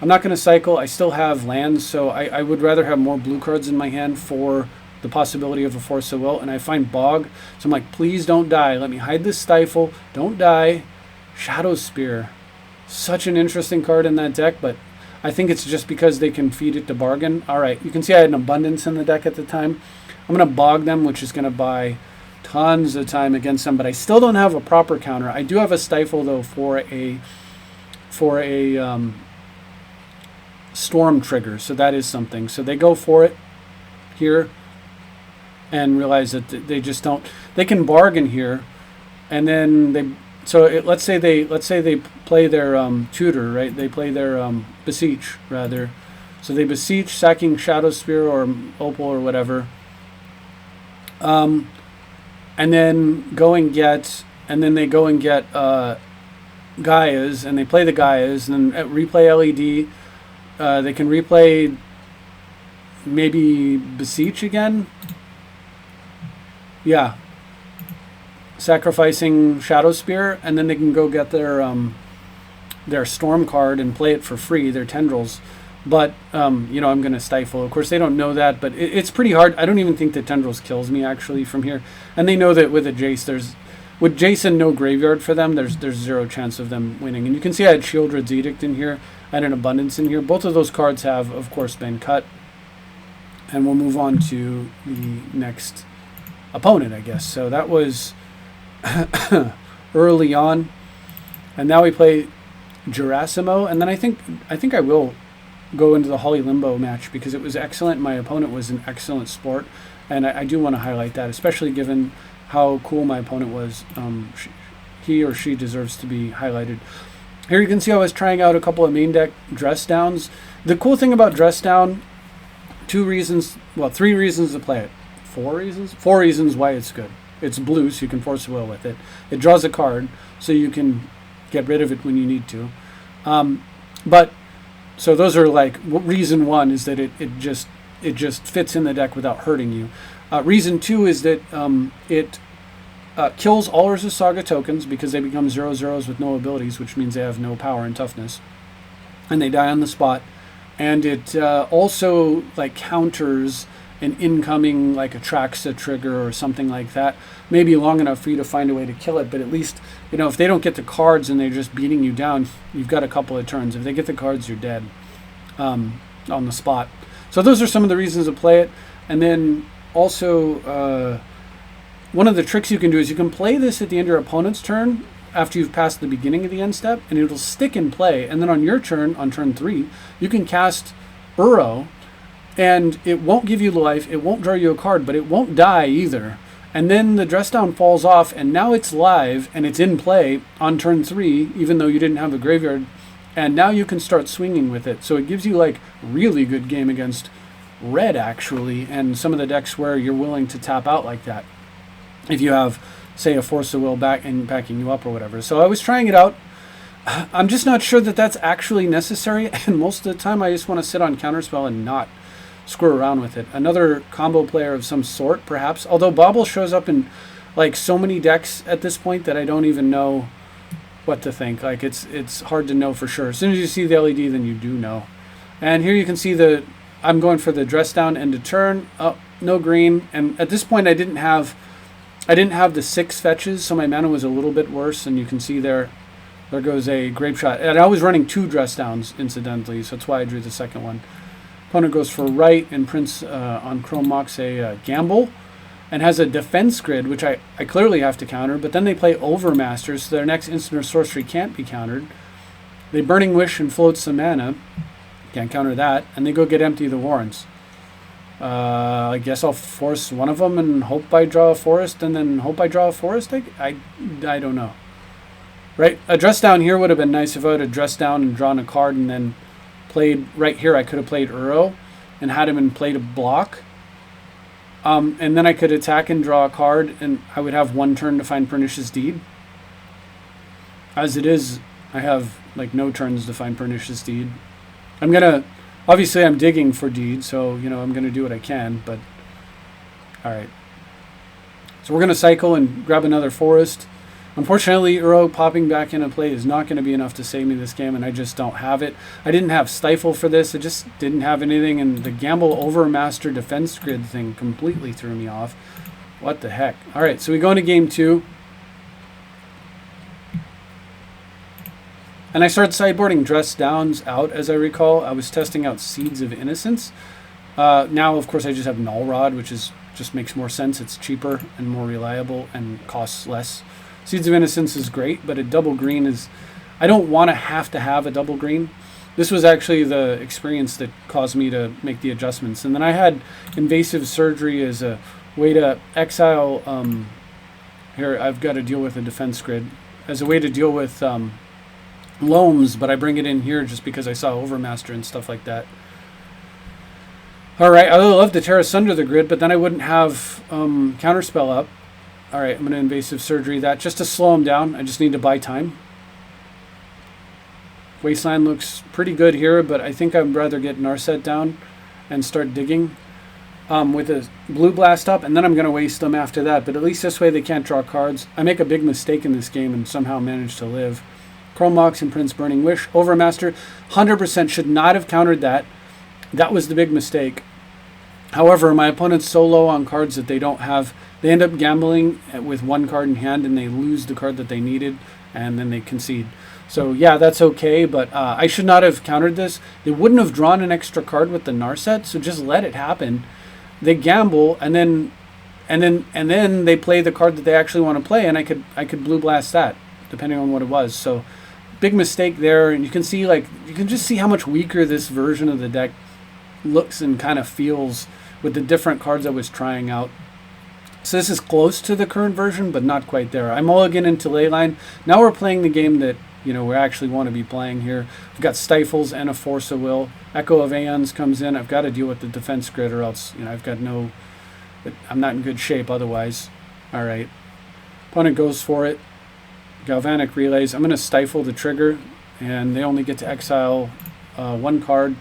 I'm not going to cycle. I still have lands, so I would rather have more blue cards in my hand for the possibility of a Force of Will. And I find Bog, so I'm like, please don't die. Let me hide this Stifle. Don't die. Shadow Spear, such an interesting card in that deck, but I think it's just because they can feed it to bargain. All right, you can see I had an abundance in the deck at the time. I'm going to bog them, which is going to buy tons of time against them, but I still don't have a proper counter. I do have a Stifle, though, for a Storm trigger, so that is something. So they go for it here and realize that they just don't... They can bargain here, and then they... So let's say they play their tutor, right? They play their beseech rather. So they beseech, sacking Shadow Spear or Opal or whatever, and then they go and get Gaia's, and they play the Gaia's, and then replay LED. They can replay maybe beseech again. Yeah. Sacrificing Shadow Spear, and then they can go get their Storm card and play it for free, their Tendrils. But, I'm going to Stifle. Of course, they don't know that, but it's pretty hard. I don't even think the Tendrils kills me, actually, from here. And they know that with a Jace, with Jace and no graveyard for them, there's 0 chance of them winning. And you can see I had Shieldred's Edict in here. I had an Abundance in here. Both of those cards have, of course, been cut. And we'll move on to the next opponent, I guess. So that was... early on, and now we play Gerasimo, and then I think I will go into the Holly Limbo match because it was excellent. My opponent was an excellent sport, and I do want to highlight that, especially given how cool my opponent was. He or she deserves to be highlighted. Here you can see I was trying out a couple of main deck dress downs. The cool thing about dress down, 3 reasons to play it. 4 reasons? 4 reasons why it's good. It's blue, so you can Force Will with it. It draws a card, so you can get rid of it when you need to. So those are like, reason 1 is that it just fits in the deck without hurting you. Reason 2 is that it kills all Urza Saga tokens because they become 0/0s with no abilities, which means they have no power and toughness. And they die on the spot. And it also like counters an incoming like Atraxa trigger or something like that. Maybe long enough for you to find a way to kill it, but at least, if they don't get the cards and they're just beating you down, you've got a couple of turns. If they get the cards, you're dead on the spot. So those are some of the reasons to play it. And then also, one of the tricks you can do is you can play this at the end of your opponent's turn after you've passed the beginning of the end step, and it'll stick in play. And then on your turn, on turn 3, you can cast Uro, and it won't give you life, it won't draw you a card, but it won't die either. And then the dress down falls off, and now it's live, and it's in play on turn 3, even though you didn't have a graveyard. And now you can start swinging with it. So it gives you, like, really good game against red, actually, and some of the decks where you're willing to tap out like that. If you have, say, a Force of Will backing you up or whatever. So I was trying it out. I'm just not sure that that's actually necessary, and most of the time I just want to sit on Counterspell and not screw around with it. Another combo player of some sort, perhaps. Although Bobble shows up in like so many decks at this point that I don't even know what to think. Like it's hard to know for sure. As soon as you see the LED, then you do know. And here you can see I'm going for the dress down end of turn. Oh, no green. And at this point I didn't have the 6 fetches, so my mana was a little bit worse. And you can see there goes a Grape Shot. And I was running 2 dress downs incidentally, so that's why I drew the second one. Opponent goes for right and prints on Chrome Mox a Gamble, and has a defense grid, which I clearly have to counter, but then they play Overmaster, so their next instant or sorcery can't be countered. They Burning Wish and float some mana, can't counter that, and they go get Empty the Warrens. I guess I'll force one of them and hope I draw a forest, and then hope I draw a forest? I don't know. Right? A dress down here would have been nice if I would have dressed down and drawn a card and then played right here. I could have played Uro and had him and played a block. And then I could attack and draw a card, and I would have 1 turn to find Pernicious Deed. As it is, I have like no turns to find Pernicious Deed. Obviously I'm digging for Deed, so I'm gonna do what I can, but alright. So we're gonna cycle and grab another forest. Unfortunately, Uro popping back into play is not going to be enough to save me this game, and I just don't have it. I didn't have Stifle for this. I just didn't have anything, and the Gamble Overmaster defense grid thing completely threw me off. What the heck? All right, so we go into game 2. And I started sideboarding dress downs out, as I recall. I was testing out Seeds of Innocence. Now, of course, I just have Null Rod, which just makes more sense. It's cheaper and more reliable and costs less. Seeds of Innocence is great, but a double green is... I don't want to have a double green. This was actually the experience that caused me to make the adjustments. And then I had Invasive Surgery as a way to exile... here, I've got to deal with a defense grid. As a way to deal with Loams, but I bring it in here just because I saw Overmaster and stuff like that. Alright, I would love to tear asunder the grid, but then I wouldn't have Counterspell up. Alright, I'm going to Invasive Surgery that just to slow him down. I just need to buy time. Wasteland looks pretty good here, but I think I'd rather get Narset down and start digging with a Blue Blast up, and then I'm going to waste them after that. But at least this way they can't draw cards. I make a big mistake in this game and somehow manage to live. Chrome Mox and Prince Burning Wish. Overmaster, 100% should not have countered that. That was the big mistake. However, my opponent's so low on cards that they don't have... They end up gambling with 1 card in hand, and they lose the card that they needed, and then they concede. So, yeah, that's okay, but I should not have countered this. They wouldn't have drawn an extra card with the Narset, so just let it happen. They gamble, and then they play the card that they actually want to play, and I could Blue Blast that, depending on what it was. So, big mistake there, and you can just see how much weaker this version of the deck looks and kind of feels with the different cards I was trying out. So this is close to the current version, but not quite there. I'm mulligan into Leyline. Now we're playing the game that we actually want to be playing here. I've got Stifles and a Force of Will. Echo of Aeons comes in. I've got to deal with the defense grid, or else I've got no... I'm not in good shape otherwise. All right. Opponent goes for it. Galvanic Relays. I'm going to stifle the trigger, and they only get to exile 1 card,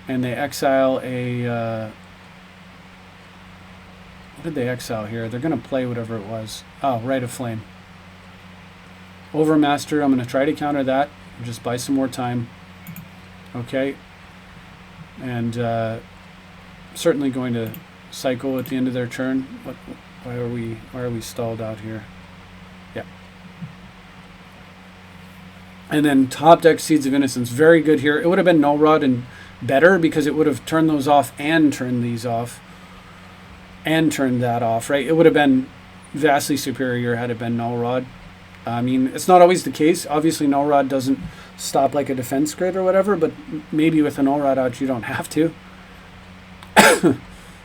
and they exile a... what did they exile here? They're going to play whatever it was. Oh, Rite of Flame. Overmaster, I'm going to try to counter that. Just buy some more time. Okay. And certainly going to cycle at the end of their turn. Why are we stalled out here? Yeah. And then top deck Seeds of Innocence. Very good here. It would have been Null Rod and better because it would have turned those off and turned these off. And turned that off, right? It would have been vastly superior had it been Null Rod. I mean, it's not always the case. Obviously, Null Rod doesn't stop like a defense grid or whatever, but maybe with a Null Rod out, you don't have to.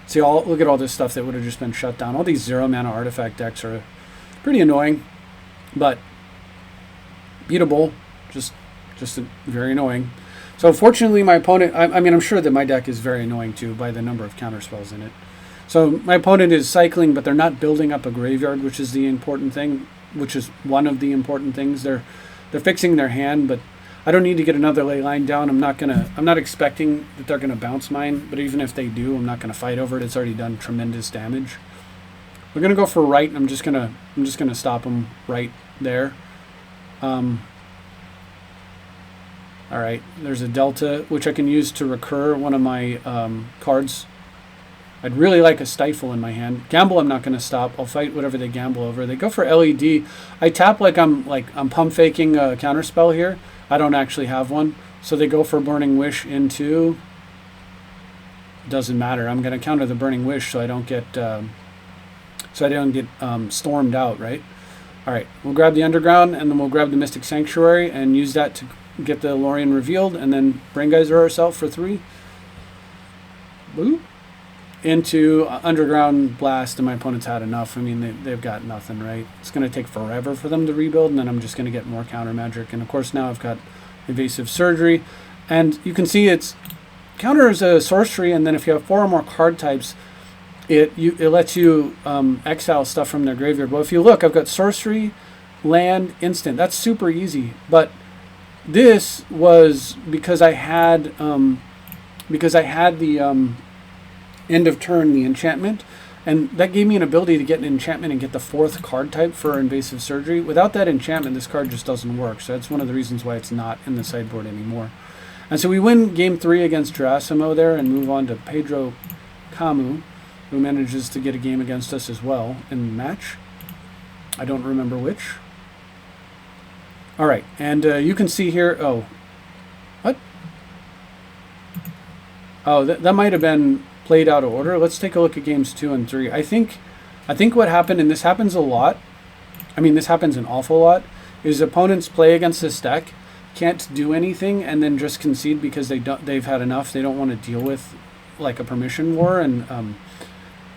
See, look at all this stuff that would have just been shut down. All these 0-mana artifact decks are pretty annoying, but beatable. Just very annoying. So fortunately, my opponent, I mean, I'm sure that my deck is very annoying too by the number of counterspells in it. So my opponent is cycling, but they're not building up a graveyard, which is the important thing, which is one of the important things. They're fixing their hand, but I don't need to get another ley line down. I'm not expecting that they're gonna bounce mine, but even if they do, I'm not gonna fight over it. It's already done tremendous damage. We're gonna go for right, and I'm just gonna stop them right there. All right, there's a Delta, which I can use to recur one of my cards. I'd really like a Stifle in my hand. Gamble, I'm not going to stop. I'll fight whatever they gamble over. They go for LED. I tap like I'm pump faking a counterspell here. I don't actually have one, so they go for Burning Wish into. Doesn't matter. I'm going to counter the Burning Wish so I don't get stormed out. Right. All right. We'll grab the Underground, and then we'll grab the Mystic Sanctuary and use that to get the Lorien revealed, and then Brain Geyser ourselves for 3. Boop. Into Underground Blast, and my opponent's had enough. I mean, they've got nothing, right? It's going to take forever for them to rebuild, and then I'm just going to get more counter magic. And of course, now I've got Evasive Surgery, and you can see it's counters a sorcery, and then if you have 4 or more card types, it lets you exile stuff from their graveyard. Well, if you look, I've got sorcery, land, instant. That's super easy, but this was because I had the end of turn, the enchantment, and that gave me an ability to get an enchantment and get the 4th card type for Invasive Surgery. Without that enchantment, this card just doesn't work, so that's one of the reasons why it's not in the sideboard anymore. And so we win game 3 against Gerasimo there and move on to Pedro Camus, who manages to get a game against us as well in the match. I don't remember which. All right, and you can see here, oh, what? Oh, that might have been played out of order. Let's take a look at games 2 and 3. I think what happened, and this happens a lot, I mean, this happens an awful lot, is opponents play against this deck, can't do anything, and then just concede because they've had enough. They don't want to deal with like a permission war, and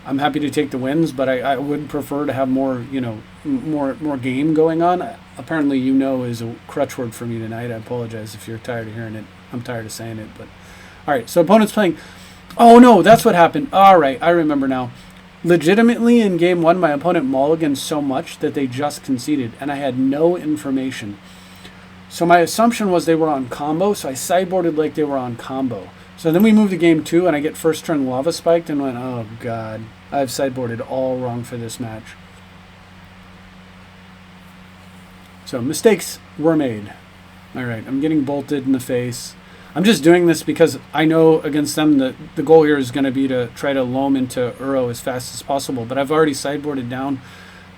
I'm happy to take the wins, but I would prefer to have more, more game going on. Apparently, is a crutch word for me tonight. I apologize if you're tired of hearing it. I'm tired of saying it, but all right. So opponents playing. Oh no, that's what happened. All right, I remember now. Legitimately, in game 1, my opponent mulliganed so much that they just conceded, and I had no information. So my assumption was they were on combo, so I sideboarded like they were on combo. So then we moved to game 2, and I get first turn Lava Spiked and went, oh god, I've sideboarded all wrong for this match. So mistakes were made. All right, I'm getting bolted in the face. I'm just doing this because I know against them that the goal here is going to be to try to loam into Uro as fast as possible. But I've already sideboarded down.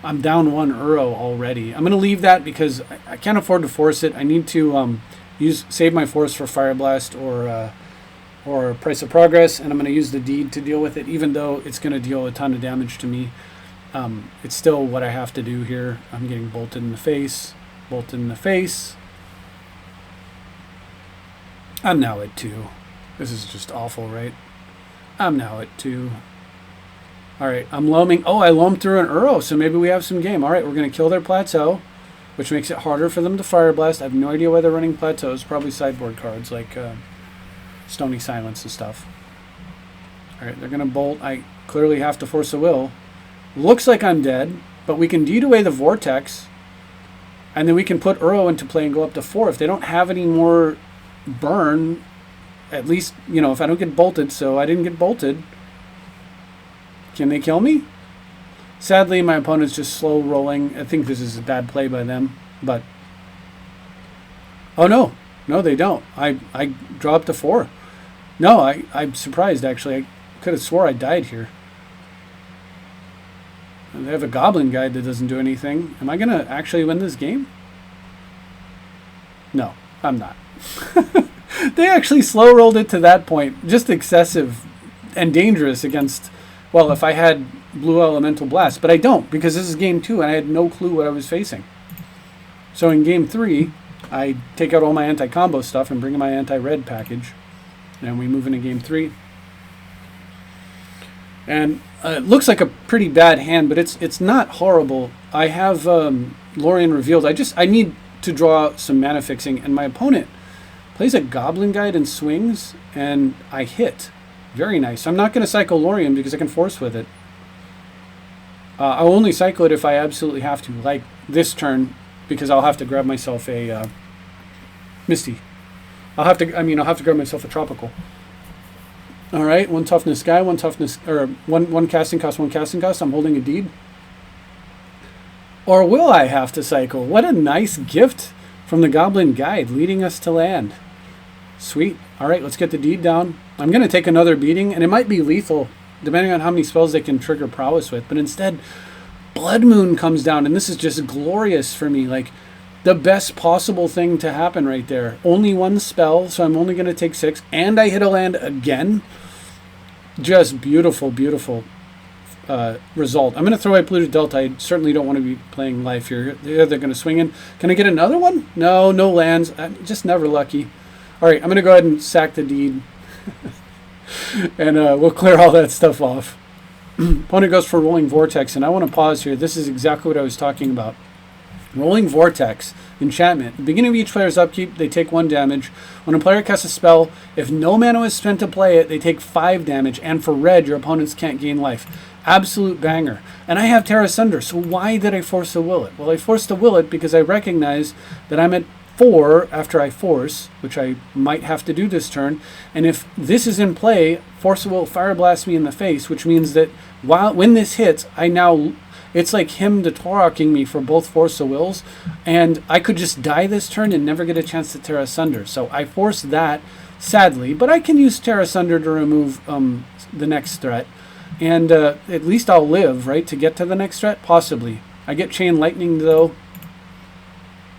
I'm down 1 Uro already. I'm going to leave that because I can't afford to force it. I need to save my force for Fire Blast or Price of Progress, and I'm going to use the Deed to deal with it, even though it's going to deal a ton of damage to me. It's still what I have to do here. I'm getting bolted in the face. Bolted in the face. I'm now at 2. This is just awful, right? I'm now at 2. All right, I'm loaming. Oh, I loamed through an Uro, so maybe we have some game. All right, we're going to kill their Plateau, which makes it harder for them to Fire Blast. I have no idea why they're running Plateaus. Probably sideboard cards like Stony Silence and stuff. All right, they're going to bolt. I clearly have to force a will. Looks like I'm dead, but we can deed away the Vortex, and then we can put Uro into play and go up to 4. If they don't have any more burn, at least, if I don't get bolted, so I didn't get bolted, can they kill me? Sadly, my opponent's just slow rolling. I think this is a bad play by them, but oh no, they don't. I draw up to 4. No, I'm surprised actually. I could have swore I died here. And they have a Goblin Guide that doesn't do anything. Am I gonna actually win this game? No, I'm not. They actually slow rolled it to that point. Just excessive and dangerous against, well, if I had Blue Elemental Blast. But I don't, because this is game 2 and I had no clue what I was facing. So in game 3, I take out all my anti-combo stuff and bring in my anti-red package. And we move into game 3. And it looks like a pretty bad hand, but it's not horrible. I have Lorien revealed. I need to draw some mana fixing, and my opponent plays a Goblin Guide and swings, and I hit. Very nice. I'm not going to cycle Lorien because I can force with it. I'll only cycle it if I absolutely have to, like this turn, because I'll have to grab myself a Misty. I'll have to grab myself a Tropical. All right, one toughness guy, one toughness, or one casting cost, one casting cost. I'm holding a deed. Or will I have to cycle? What a nice gift from the Goblin Guide, leading us to land. Sweet. All right, let's get the deed down. I'm going to take another beating, and it might be lethal, depending on how many spells they can trigger prowess with. But instead, Blood Moon comes down, and this is just glorious for me. Like, the best possible thing to happen right there. Only one spell, so I'm only going to take 6, and I hit a land again. Just beautiful, beautiful result. I'm going to throw away Polluted Delta. I certainly don't want to be playing life here. They're going to swing in. Can I get another one? No lands. I'm just never lucky. All right, I'm going to go ahead and sack the deed. And we'll clear all that stuff off. Opponent goes for Rolling Vortex, and I want to pause here. This is exactly what I was talking about. Rolling Vortex, enchantment. At the beginning of each player's upkeep, they take 1 damage. When a player casts a spell, if no mana is spent to play it, they take 5 damage. And for red, your opponents can't gain life. Absolute banger. And I have Terra Sunder, so why did I force to will it? Well, I forced to will it because I recognize that I'm at 4 after I force, which I might have to do this turn. And if this is in play, Force will Fire Blast me in the face, which means that when this hits, it's like him Detoraking me for both Force of Wills, and I could just die this turn and never get a chance to Terra Sunder. So I forced that, sadly, but I can use Terra Sunder to remove the next threat, and at least I'll live, right, to get to the next threat? Possibly. I get Chain Lightning, though,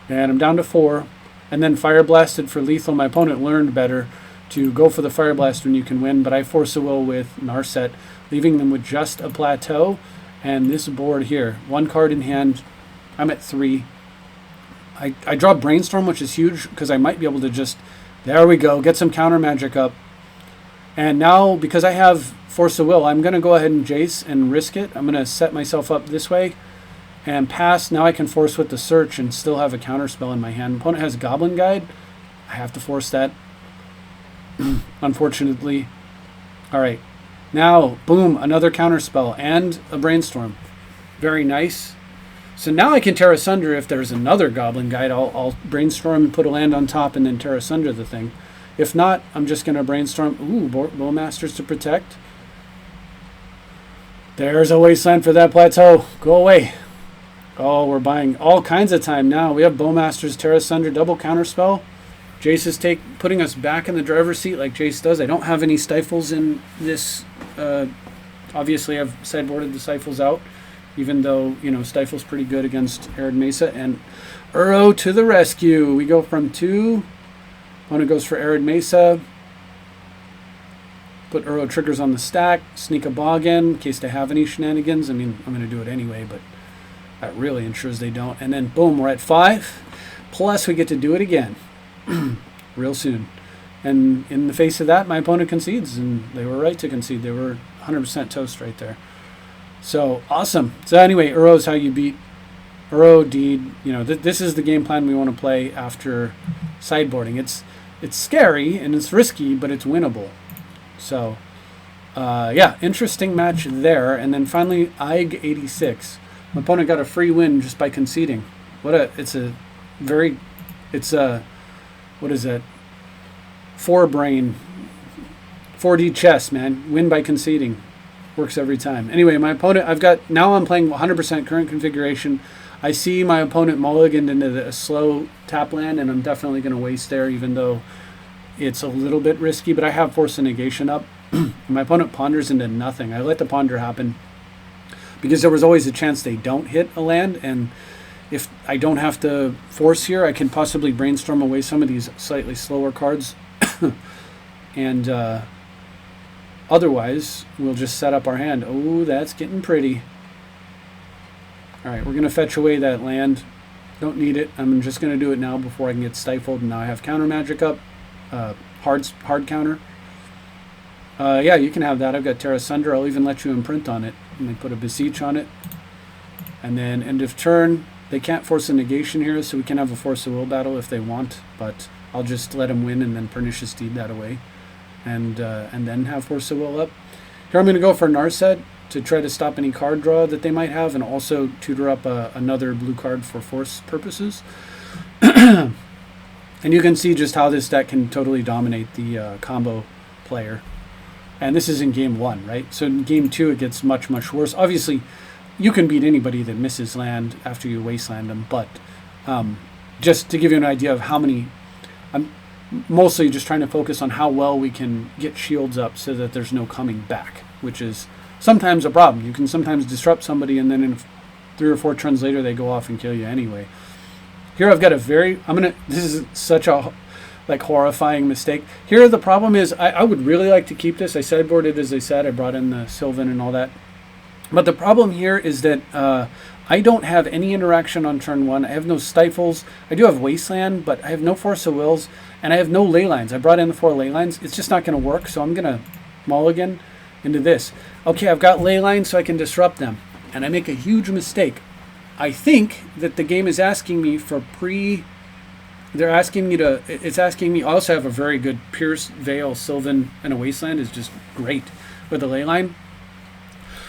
and I'm down to 4, and then Fire Blasted for lethal. My opponent learned better to go for the Fire Blast when you can win, but I Force a Will with Narset, leaving them with just a Plateau. And this board here, 1 card in hand, I'm at 3. I draw Brainstorm, which is huge, because I might be able to just, there we go, get some counter magic up. And now, because I have Force of Will, I'm going to go ahead and Jace and risk it. I'm going to set myself up this way and pass. Now I can force with the Search and still have a counter spell in my hand. Opponent has Goblin Guide. I have to force that, unfortunately. All right. Now, boom, another counter spell and a Brainstorm. Very nice. So now I can Terra Sunder if there's another Goblin Guide. I'll Brainstorm and put a land on top and then Terra Sunder the thing. If not, I'm just going to Brainstorm. Ooh, Bowmasters to protect. There's a Wasteland for that Plateau. Go away. Oh, we're buying all kinds of time now. We have Bowmasters, Terra Sunder, double counter spell. Jace is putting us back in the driver's seat like Jace does. I don't have any Stifles in this. Obviously, I've sideboarded the Stifles out, even though, Stifle's pretty good against Arid Mesa. And Uro to the rescue. We go from 2. Opponent goes for Arid Mesa. Put Uro triggers on the stack. Sneak a Bog in case they have any shenanigans. I mean, I'm going to do it anyway, but that really ensures they don't. And then, boom, we're at 5. Plus, we get to do it again. Real soon. And in the face of that, my opponent concedes, and they were right to concede. They were 100% toast right there. So, awesome. So anyway, Uro is how you beat Uro, Deed. This is the game plan we want to play after sideboarding. It's scary, and it's risky, but it's winnable. So, yeah, interesting match there. And then finally, IG 86. My opponent got a free win just by conceding. What is it? 4-brain, 4D chess, man. Win by conceding. Works every time. Anyway, my opponent, now I'm playing 100% current configuration. I see my opponent mulliganed into a slow tap land, and I'm definitely going to waste there, even though it's a little bit risky, but I have Force of Negation up. My opponent ponders into nothing. I let the ponder happen because there was always a chance they don't hit a land, and if I don't have to force here, I can possibly Brainstorm away some of these slightly slower cards. And otherwise, we'll just set up our hand. Oh, that's getting pretty. All right, we're going to fetch away that land. Don't need it. I'm just going to do it now before I can get stifled. And now I have counter magic up. Hard counter. Yeah, you can have that. I've got Terra Sunder. I'll even let you imprint on it. And they put a Beseech on it. And then end of turn. They can't force a negation here, so we can have a Force of Will battle if they want. But I'll just let them win and then Pernicious Deed that away. And then have Force of Will up. Here I'm going to go for Narset to try to stop any card draw that they might have, and also tutor up another blue card for force purposes. And you can see just how this deck can totally dominate the combo player. And this is in game 1, right? So in game 2 it gets much, much worse. Obviously, you can beat anybody that misses land after you wasteland them, but just to give you an idea of how many... I'm mostly just trying to focus on how well we can get shields up so that there's no coming back, which is sometimes a problem. You can sometimes disrupt somebody and then in 3 or 4 turns later they go off and kill you anyway. Here I've got a very... this is such a horrifying mistake. Here the problem is I would really like to keep this. I sideboarded, as I said. I brought in the Sylvan and all that. But the problem here is that I don't have any interaction on turn 1. I have no Stifles. I do have Wasteland, but I have no Force of Wills. And I have no ley lines. I brought in the 4 ley lines. It's just not going to work, so I'm going to mulligan into this. Okay, I've got ley lines so I can disrupt them. And I make a huge mistake. I think that the game is asking me for They're asking me to... It's asking me... I also have a very good Pierce, Veil, Sylvan, and a Wasteland is just great with a ley line.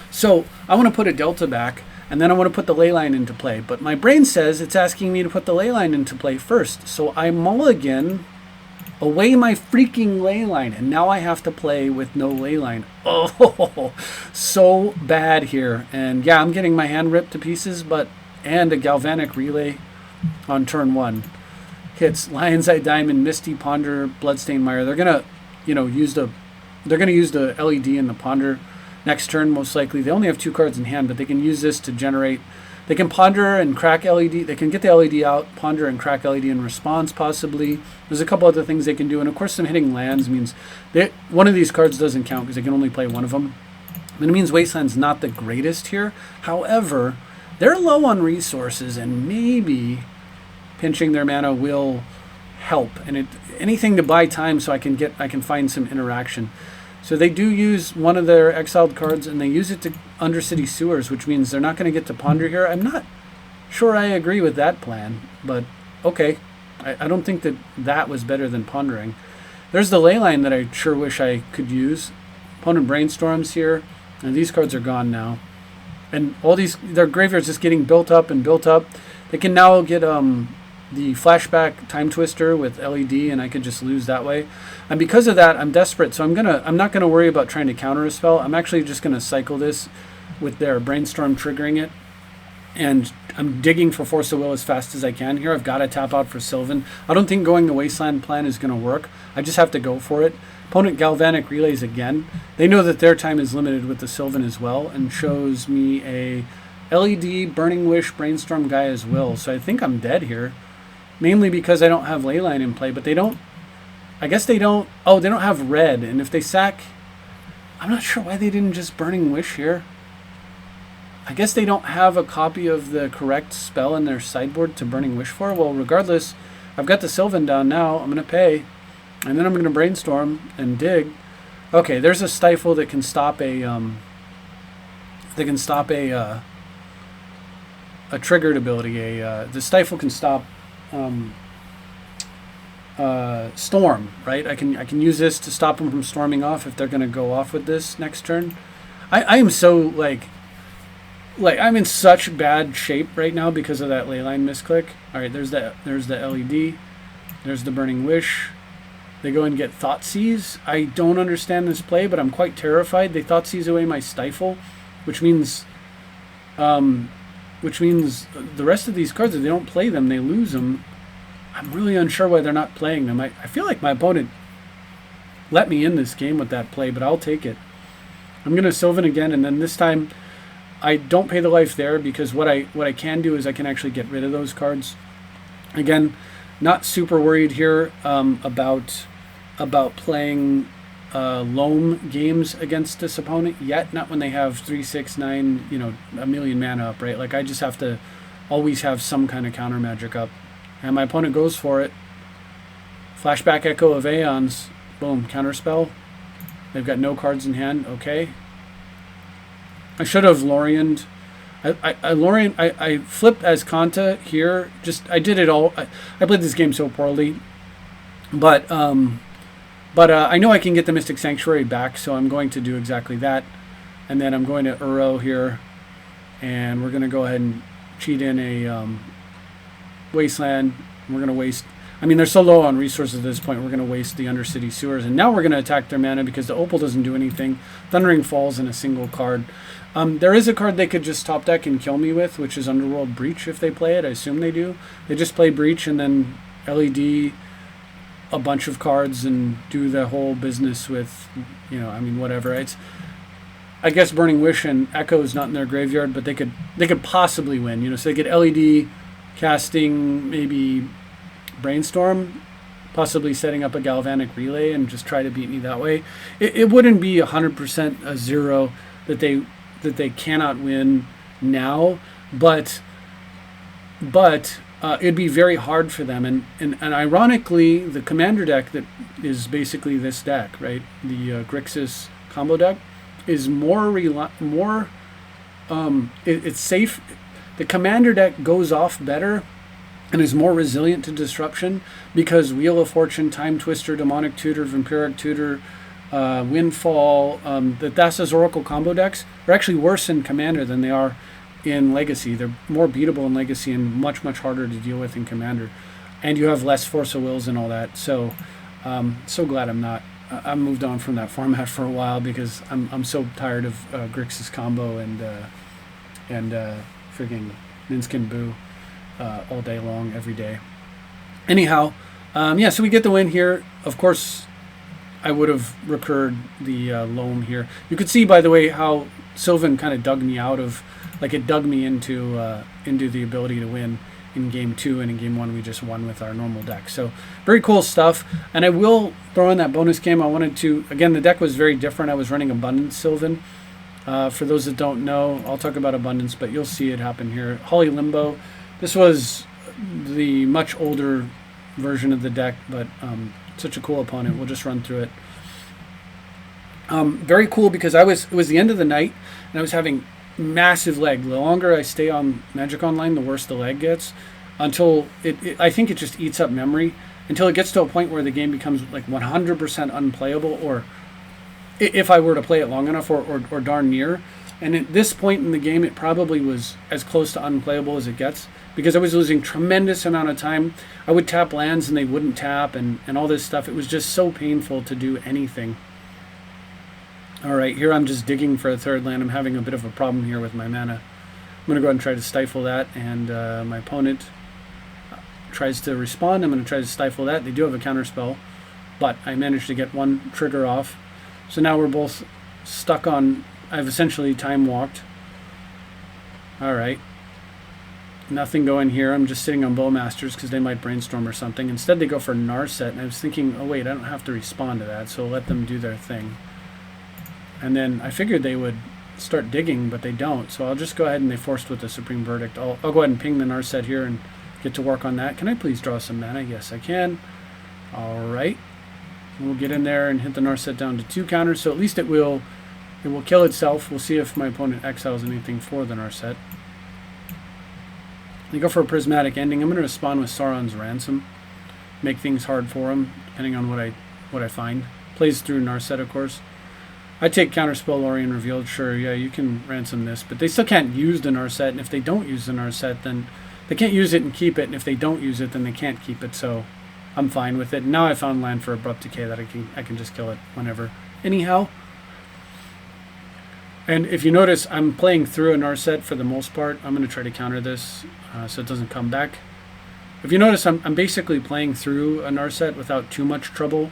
So I want to put a Delta back, and then I want to put the ley line into play. But my brain says it's asking me to put the ley line into play first. So I mulligan away my freaking ley line, and now I have to play with no ley line. Oh, so bad here. And yeah, I'm getting my hand ripped to pieces, and a Galvanic Relay on turn 1. Hits Lion's Eye Diamond, Misty, Ponder, Bloodstained Mire. They're gonna, use the LED and the Ponder next turn most likely. They only have 2 cards in hand, but they can use this to generate. They can Ponder and crack LED. They can get the LED out, Ponder and crack LED in response possibly. There's a couple other things they can do, and of course them hitting lands means one of these cards doesn't count because they can only play one of them. But it means Wasteland's not the greatest here. However, they're low on resources, and maybe pinching their mana will help, and anything to buy time so I can find some interaction. So they do use one of their exiled cards, and they use it to Undercity Sewers, which means they're not going to get to Ponder here. I'm not sure I agree with that plan, but okay. I don't think that was better than Pondering. There's the Leyline that I sure wish I could use. Opponent Brainstorms here, and these cards are gone now. And all their graveyard's just getting built up and built up. They can now get the Flashback Time Twister with LED, and I could just lose that way. And because of that, I'm desperate, so I'm not gonna worry about trying to counter a spell. I'm actually just gonna cycle this with their Brainstorm triggering it, and I'm digging for Force of Will as fast as I can here. I've got to tap out for Sylvan. I don't think going the Wasteland plan is gonna work. I just have to go for it. Opponent Galvanic Relays again. They know that their time is limited with the Sylvan as well, and shows me a LED, Burning Wish, Brainstorm Gaia's Will. So I think I'm dead here. Mainly because I don't have Leyline in play, but they don't... I guess they don't... Oh, they don't have red, and if they sack... I'm not sure why they didn't just Burning Wish here. I guess they don't have a copy of the correct spell in their sideboard to Burning Wish for. Well, regardless, I've got the Sylvan down now. I'm going to pay, and then I'm going to Brainstorm and dig. Okay, there's a Stifle that can stop a... a triggered ability. The Stifle can stop... Storm, right? I can use this to stop them from storming off if they're going to go off with this next turn. I am so like I'm in such bad shape right now because of that Leyline misclick. All right, there's the LED, there's the Burning Wish. They go and get Thoughtseize. I don't understand this play, but I'm quite terrified. They Thoughtseize away my Stifle, which means the rest of these cards, if they don't play them, they lose them. I'm really unsure why they're not playing them. I feel like my opponent let me in this game with that play, but I'll take it. I'm going to Sylvan again, and then this time I don't pay the life there because what I can do is I can actually get rid of those cards. Again, not super worried here about playing loam games against this opponent yet. Not when they have 3, 6, 9, a million mana up, right? Like I just have to always have some kind of counter magic up. And my opponent goes for it. Flashback Echo of Aeons. Boom, counterspell. They've got no cards in hand. Okay. I should have Loriened. I flipped as Kanta here. I did it all. I played this game so poorly, but I know I can get the Mystic Sanctuary back, so I'm going to do exactly that. And then I'm going to Uro here, and we're going to go ahead and cheat in a Wasteland. We're going to waste. I mean, they're so low on resources at this point. We're going to waste the Undercity Sewers, and now we're going to attack their mana because the Opal doesn't do anything. Thundering Falls in a single card. There is a card they could just top deck and kill me with, which is Underworld Breach if they play it. I assume they do. They just play Breach and then LED a bunch of cards and do the whole business with, you know, I mean, whatever. I guess Burning Wish and Echo is not in their graveyard, but they could possibly win. You know, so they get LED casting, maybe Brainstorm, possibly setting up a Galvanic Relay and just try to beat me that way. It wouldn't be 100% a zero that they cannot win now, but it'd be very hard for them. And ironically, the commander deck that is basically this deck, right, the Grixis combo deck, is it's safe. The commander deck goes off better and is more resilient to disruption because Wheel of Fortune, Time Twister, Demonic Tutor, Vampiric Tutor, Windfall, the Thassa's Oracle combo decks are actually worse in Commander than they are in Legacy. They're more beatable in Legacy and much, much harder to deal with in Commander. And you have less Force of Wills and all that. So so glad I moved on from that format for a while because I'm so tired of Grixis combo and frigging Minskin Boo all day long, every day. Anyhow, yeah, so we get the win here. Of course, I would have recurred the Loam here. You could see, by the way, how Sylvan kind of dug me out of, like it dug me into the ability to win in game 2, and in game 1 we just won with our normal deck. So very cool stuff. And I will throw in that bonus game. I wanted to, again, the deck was very different. I was running Abundance Sylvan. For those that don't know, I'll talk about Abundance, but you'll see it happen here. Holly Limbo. This was the much older version of the deck, but such a cool opponent. We'll just run through it. Very cool because it was the end of the night and I was having massive lag. The longer I stay on Magic Online, the worse the lag gets, until I think it just eats up memory until it gets to a point where the game becomes like 100% unplayable, or if I were to play it long enough, or darn near. And at this point in the game, it probably was as close to unplayable as it gets because I was losing tremendous amount of time. I would tap lands and they wouldn't tap and all this stuff. It was just so painful to do anything. All right, here I'm just digging for a third land. I'm having a bit of a problem here with my mana. I'm going to go ahead and try to stifle that, and my opponent tries to respond. I'm going to try to stifle that. They do have a counter spell, but I managed to get one trigger off. So now we're both stuck on... I've essentially time walked. All right. Nothing going here. I'm just sitting on Bowmasters because they might brainstorm or something. Instead, they go for Narset, and I was thinking, oh wait, I don't have to respond to that, so let them do their thing. And then I figured they would start digging, but they don't. So I'll just go ahead and they forced with the Supreme Verdict. I'll go ahead and ping the Narset here and get to work on that. Can I please draw some mana? Yes, I can. All right. We'll get in there and hit the Narset down to 2 counters, so at least it will kill itself. We'll see if my opponent exiles anything for the Narset. They go for a Prismatic Ending. I'm going to respond with Sauron's Ransom. Make things hard for him, depending on what I find. Plays through Narset, of course. I take Counterspell, Lorien Revealed. Sure, yeah, you can ransom this. But they still can't use the Narset, and if they don't use the Narset, then they can't use it and keep it. And if they don't use it, then they can't keep it. So I'm fine with it. Now I found land for Abrupt Decay that I can just kill it whenever. Anyhow. And if you notice, I'm playing through a Narset for the most part. I'm going to try to counter this so it doesn't come back. If you notice, I'm basically playing through a Narset without too much trouble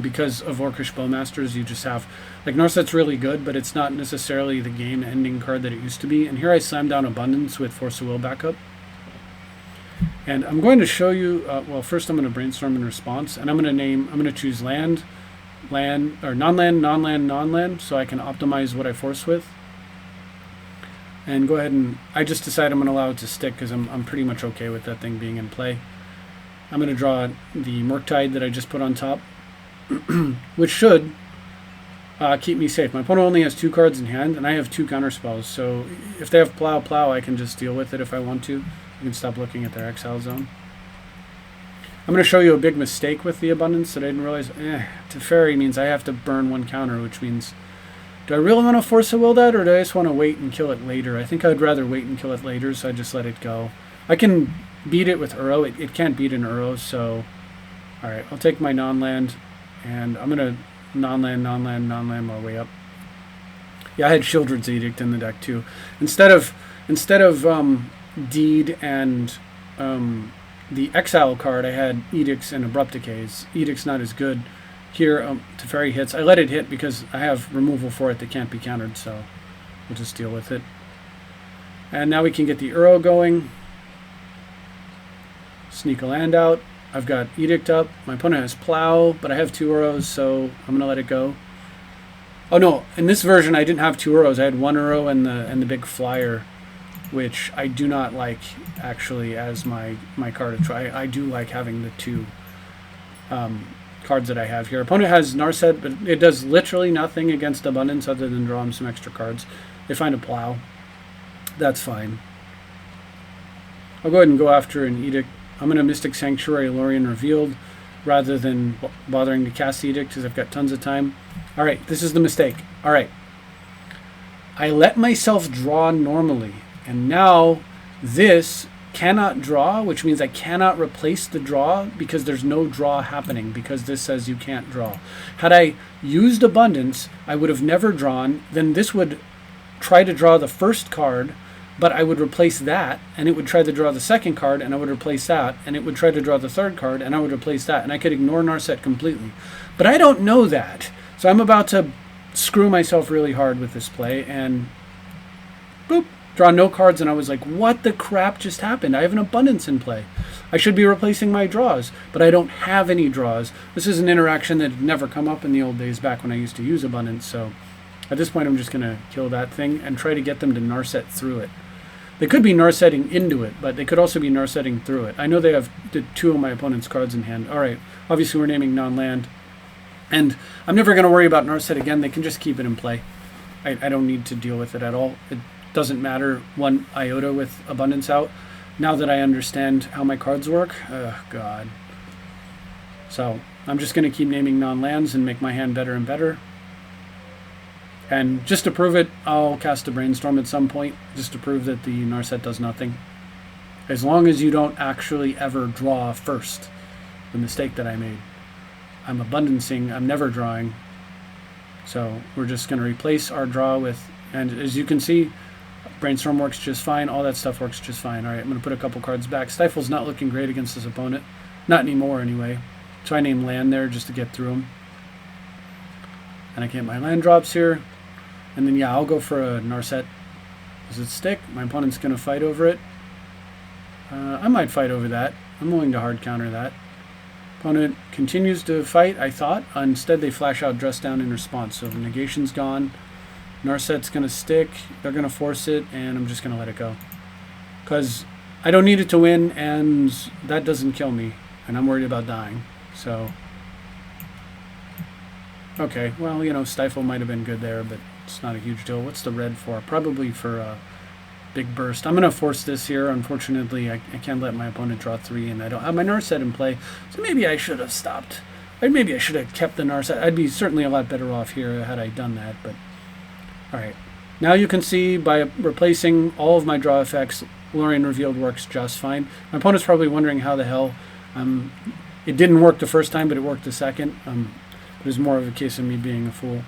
because of Orcish Bowmasters. You just have... Like, Narset's really good, but it's not necessarily the game-ending card that it used to be. And here I slam down Abundance with Force of Will backup. And I'm going to show you... well, first I'm going to brainstorm in response. And I'm going to choose land, or non-land, non-land, non-land, so I can optimize what I force with. And go ahead and... I just decided I'm going to allow it to stick because I'm pretty much okay with that thing being in play. I'm going to draw the Murktide that I just put on top, which should keep me safe. My opponent only has 2 cards in hand, and I have 2 counter spells. So if they have plow, I can just deal with it if I want to. I can stop looking at their exile zone. I'm going to show you a big mistake with the abundance that I didn't realize. Teferi means I have to burn 1 counter, which means, do I really want to force a will that, or do I just want to wait and kill it later? I think I'd rather wait and kill it later, so I just let it go. I can beat it with Uro. It can't beat an Uro, so... Alright, I'll take my non-land, and I'm going to non-land my way up. Yeah, I had Shieldred's Edict in the deck, too. Instead of Deed and... the exile card, I had Edicts and Abrupt Decays. Edict's not as good. Here, Teferi hits. I let it hit because I have removal for it that can't be countered, so we'll just deal with it. And now we can get the Uro going. Sneak a land out. I've got Edict up. My opponent has Plow, but I have 2 Uros, so I'm going to let it go. Oh no, in this version I didn't have 2 Uros. I had 1 Uro and the big flyer, which I do not like, actually, as my card of choice. I do like having the 2 cards that I have here. Opponent has Narset, but it does literally nothing against Abundance other than draw him some extra cards. They find a Plow. That's fine. I'll go ahead and go after an Edict. I'm going to Mystic Sanctuary Lorien Revealed rather than bothering to cast Edict because I've got tons of time. Alright, this is the mistake. Alright. I let myself draw normally. And now this cannot draw, which means I cannot replace the draw because there's no draw happening because this says you can't draw. Had I used Abundance, I would have never drawn. Then this would try to draw the first card, but I would replace that, and it would try to draw the second card, and I would replace that, and it would try to draw the third card, and I would replace that, and I could ignore Narset completely. But I don't know that, so I'm about to screw myself really hard with this play, and boop, draw no cards, and I was like, what the crap just happened? I have an Abundance in play. I should be replacing my draws, but I don't have any draws. This is an interaction that had never come up in the old days back when I used to use Abundance, so at this point I'm just going to kill that thing and try to get them to Narset through it. They could be Narsetting into it, but they could also be Narsetting through it. I know they have 2 of my opponent's cards in hand. Alright, obviously we're naming non-land. And I'm never going to worry about Narset again. They can just keep it in play. I don't need to deal with it at all. It doesn't matter 1 iota with Abundance out. Now that I understand how my cards work, oh god. So, I'm just going to keep naming non-lands and make my hand better and better. And just to prove it, I'll cast a Brainstorm at some point, just to prove that the Narset does nothing. As long as you don't actually ever draw first, the mistake that I made. I'm abundancing, I'm never drawing. So we're just going to replace our draw with, and as you can see, Brainstorm works just fine, all that stuff works just fine. Alright, I'm going to put a couple cards back. Stifle's not looking great against this opponent. Not anymore, anyway. So I name land there just to get through him. And I get my land drops here. And then, yeah, I'll go for a Narset. Does it stick? My opponent's going to fight over it. I might fight over that. I'm willing to hard counter that. Opponent continues to fight, I thought. Instead, they flash out Dress Down in response. So the negation's gone. Narset's going to stick. They're going to force it, and I'm just going to let it go. Because I don't need it to win, and that doesn't kill me. And I'm worried about dying. So, okay. Well, you know, Stifle might have been good there, but it's not a huge deal. What's the red for? Probably for a big burst. I'm going to force this here. Unfortunately, I can't let my opponent draw 3, and I don't have my Narset in play. So maybe I should have stopped. Or maybe I should have kept the Narset. I'd be certainly a lot better off here had I done that. But alright. Now you can see by replacing all of my draw effects, Lorien Revealed works just fine. My opponent's probably wondering how the hell it didn't work the first time, but it worked the second. It was more of a case of me being a fool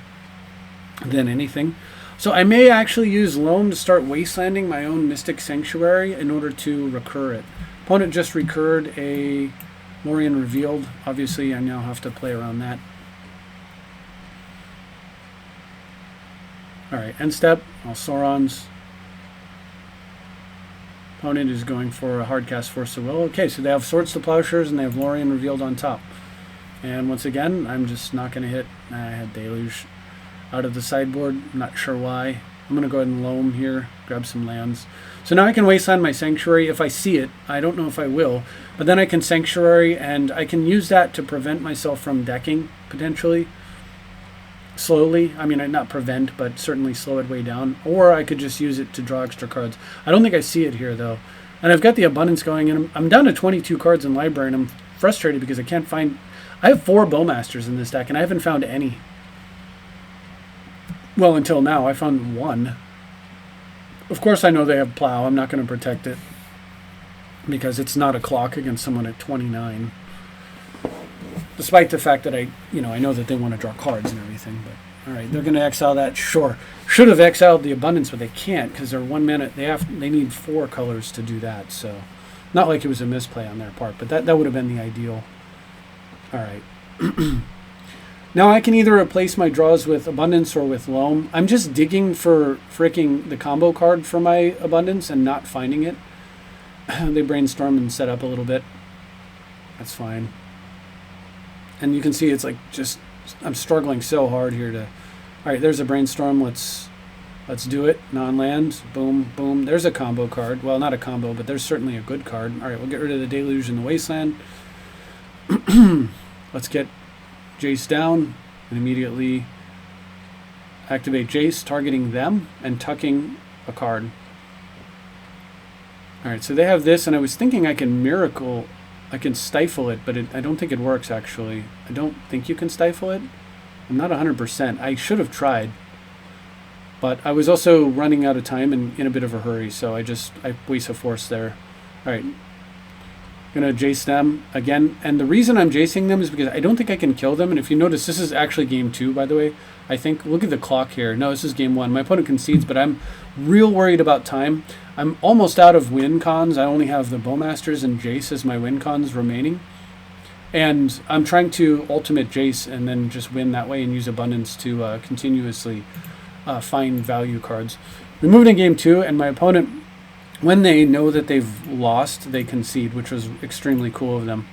than anything. So I may actually use Loam to start wastelanding my own Mystic Sanctuary in order to recur it. Opponent just recurred a Lorien Revealed. Obviously, I now have to play around that. Alright, end step. All Saurons. Opponent is going for a hardcast Force of Will. Okay, so they have Swords to Plowshares and they have Lorien Revealed on top. And once again, I'm just not going to hit. I had Deluge out of the sideboard. I'm not sure why. I'm going to go ahead and Loam here, grab some lands. So now I can wasteland my Sanctuary if I see it. I don't know if I will. But then I can Sanctuary, and I can use that to prevent myself from decking, potentially. slowly. I mean, not prevent, but certainly slow it way down. Or I could just use it to draw extra cards. I don't think I see it here, though. And I've got the abundance going, and I'm down to 22 cards in library, and I'm frustrated because I can't find... I have 4 Bowmasters in this deck, and I haven't found any. Well, until now, I found 1. Of course, I know they have Plow. I'm not going to protect it because it's not a clock against someone at 29. Despite the fact that I know that they want to draw cards and everything. But all right, they're going to exile that. Sure, should have exiled the abundance, but they can't because they're 1 minute. They need 4 colors to do that. So, not like it was a misplay on their part, but that would have been the ideal. All right. Now I can either replace my draws with abundance or with loam. I'm just digging for fricking the combo card for my abundance and not finding it. They brainstorm and set up a little bit. That's fine. And you can see it's like just, I'm struggling so hard here to... All right, there's a brainstorm. Let's do it. Non-land. Boom, boom. There's a combo card. Well, not a combo, but there's certainly a good card. All right, we'll get rid of the Deluge in the Wasteland. Let's get Jace down and immediately activate Jace, targeting them and tucking a card. All right, so they have this, and I was thinking I can stifle it, but I don't think it works, actually. I don't think you can stifle it. I'm not 100%. I should have tried. But I was also running out of time and in a bit of a hurry, so I waste a force there. All right. Going to Jace them again. And the reason I'm Jacing them is because I don't think I can kill them. And if you notice, this is actually game 2, by the way. I think, look at the clock here. No, this is game 1. My opponent concedes, but I'm real worried about time. I'm almost out of win cons. I only have the Bowmasters and Jace as my win cons remaining. And I'm trying to ultimate Jace and then just win that way and use abundance to continuously find value cards. We moved in game 2, and my opponent, when they know that they've lost, they concede, which was extremely cool of them.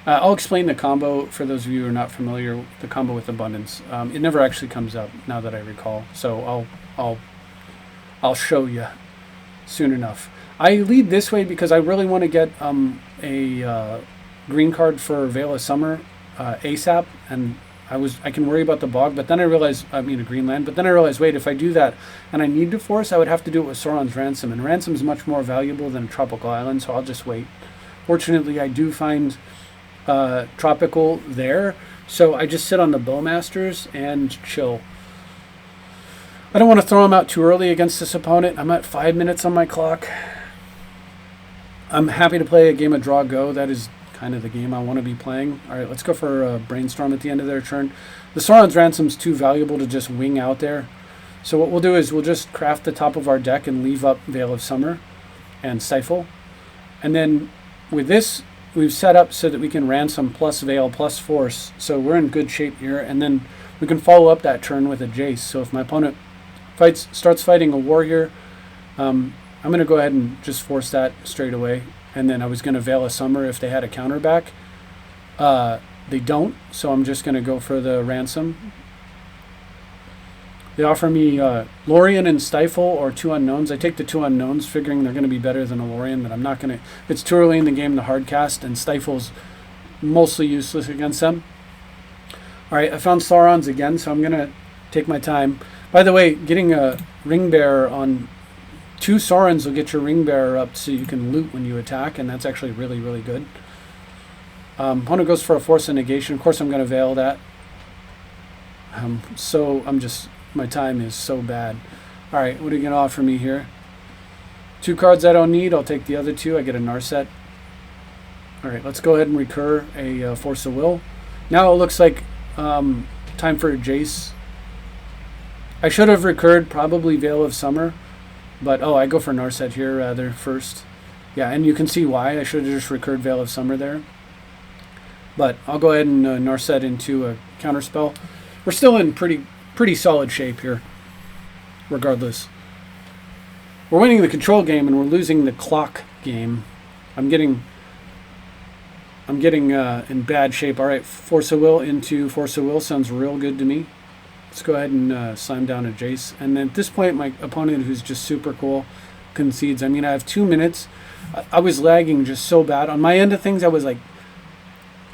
I'll explain the combo for those of you who are not familiar with the combo with abundance. It never actually comes up now that I recall, so I'll show you soon enough. I lead this way because I really want to get a green card for Veil of Summer ASAP, and I can worry about the bog, but then I realized, a green land, but then I realized, wait, if I do that and I need to force, I would have to do it with Sauron's Ransom, and Ransom is much more valuable than a Tropical Island, so I'll just wait. Fortunately, I do find Tropical there, so I just sit on the Bowmasters and chill. I don't want to throw them out too early against this opponent. I'm at 5 minutes on my clock. I'm happy to play a game of Draw Go. That is kind of the game I want to be playing. All right, let's go for a Brainstorm at the end of their turn. The Sauron's Ransom's too valuable to just wing out there. So what we'll do is we'll just craft the top of our deck and leave up Veil of Summer and Stifle. And then with this, we've set up so that we can Ransom plus Veil plus Force. So we're in good shape here. And then we can follow up that turn with a Jace. So if my opponent starts fighting a war here, I'm going to go ahead and just force that straight away. And then I was going to Veil of Summer if they had a counter back. They don't, so I'm just going to go for the Ransom. They offer me Lorien and Stifle or 2 unknowns. I take the 2 unknowns, figuring they're going to be better than a Lorien, but I'm not going to... It's too early in the game to hard cast, and Stifle's mostly useless against them. All right, I found Sauron's again, so I'm going to take my time. By the way, getting a Ring Bearer on 2 Saurons will get your Ring Bearer up so you can loot when you attack, and that's actually really, really good. Opponent goes for a Force of Negation. Of course, I'm going to Veil that. My time is so bad. All right, what are you going to offer me here? 2 cards I don't need. I'll take the other 2. I get a Narset. All right, let's go ahead and recur a Force of Will. Now it looks like time for a Jace. I should have recurred probably Veil of Summer. But, I go for Narset here rather first. Yeah, and you can see why. I should have just recurred Veil of Summer there. But I'll go ahead and Narset into a counterspell. We're still in pretty solid shape here, regardless. We're winning the control game and we're losing the clock game. I'm getting in bad shape. All right, Force of Will into Force of Will sounds real good to me. Let's go ahead and slam down a Jace. And then at this point, my opponent, who's just super cool, concedes. I have 2 minutes. I was lagging just so bad. On my end of things, I was like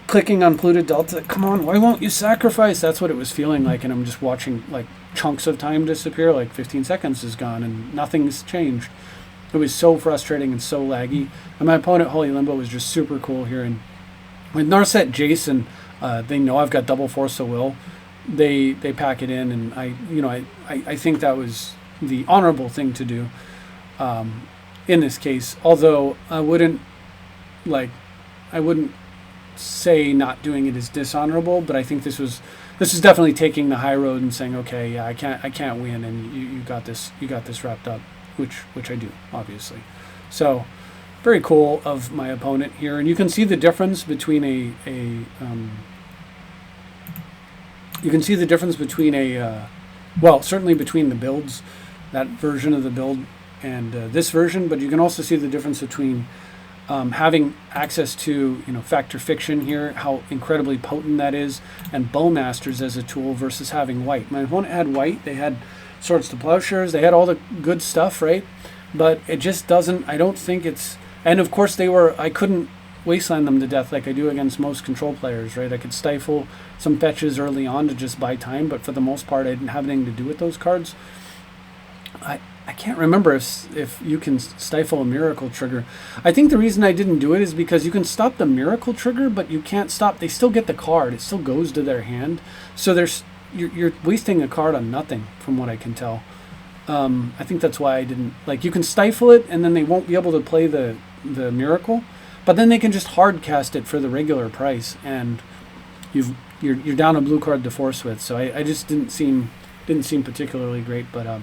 clicking on Polluted Delta. Come on, why won't you sacrifice? That's what it was feeling like, and I'm just watching like chunks of time disappear. Like 15 seconds is gone, and nothing's changed. It was so frustrating and so laggy. And my opponent, Holy Limbo, was just super cool here. And with Narset Jason, they know I've got double Force of Will. They pack it in, and I think that was the honorable thing to do in this case. Although I wouldn't say not doing it is dishonorable, but I think this is definitely taking the high road and saying, okay, yeah, I can't win, and you got this wrapped up, which I do, obviously. So very cool of my opponent here, and you can see the difference between well, certainly between the builds, that version of the build and this version, but you can also see the difference between having access to Factor Fiction here, how incredibly potent that is, and Bowmasters as a tool versus having White. My opponent had White, they had Swords to Plowshares, they had all the good stuff, right? But it just doesn't, I don't think it's, and of course I couldn't wasteland them to death like I do against most control players, right? I could stifle some fetches early on to just buy time, but for the most part I didn't have anything to do with those cards. I can't remember if you can stifle a Miracle Trigger. I think the reason I didn't do it is because you can stop the Miracle Trigger, but you can't stop, they still get the card, it still goes to their hand, so you're wasting a card on nothing from what I can tell. I think that's why I didn't, like, you can stifle it and then they won't be able to play the Miracle, but then they can just hard cast it for the regular price, and you're down a blue card to force with. So I just didn't seem particularly great. But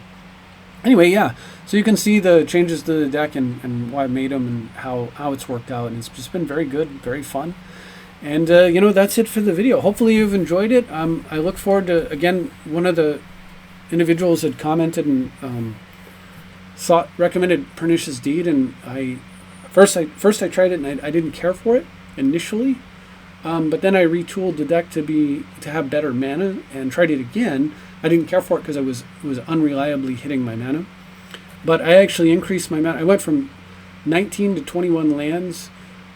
anyway, yeah. So you can see the changes to the deck and why I made them and how it's worked out, and it's just been very good, very fun. And that's it for the video. Hopefully you've enjoyed it. I look forward to, again, one of the individuals had commented and recommended Pernicious Deed, and First I tried it and I didn't care for it initially, but then I retooled the deck to have better mana and tried it again. I didn't care for it because it was unreliably hitting my mana, but I actually increased my mana. I went from 19 to 21 lands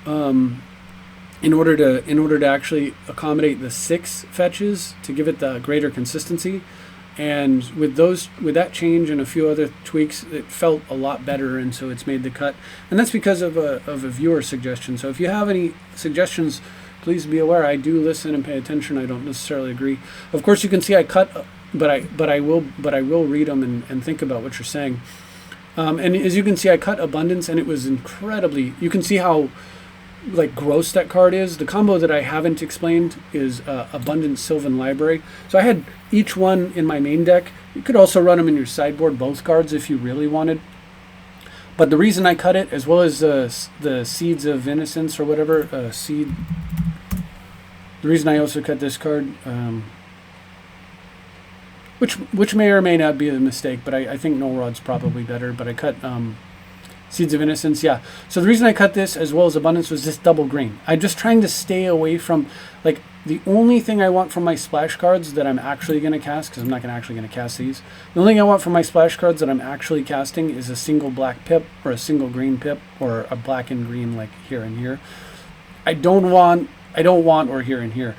in order to actually accommodate the 6 fetches to give it the greater consistency. And with that change and a few other tweaks, it felt a lot better, and so it's made the cut. And that's because of a viewer suggestion. So if you have any suggestions, please be aware. I do listen and pay attention. I don't necessarily agree. Of course, you can see I cut, but I will read them and think about what you're saying. And as you can see, I cut Abundance, and it was incredibly. You can see how gross that card is. The combo that I haven't explained is Abundance Sylvan Library. So I had each one in my main deck. You could also run them in your sideboard, both cards, if you really wanted. But the reason I cut it, as well as the Seeds of Innocence or whatever, the reason I also cut this card, which may or may not be a mistake, but I think Null Rod's probably better, but I cut Seeds of Innocence, yeah. So the reason I cut this as well as Abundance was this double green. I'm just trying to stay away from, the only thing I want from my splash cards that I'm actually going to cast, because I'm not actually going to cast these, the only thing I want from my splash cards that I'm actually casting is a single black pip or a single green pip or a black and green like here and here. I don't want or here and here.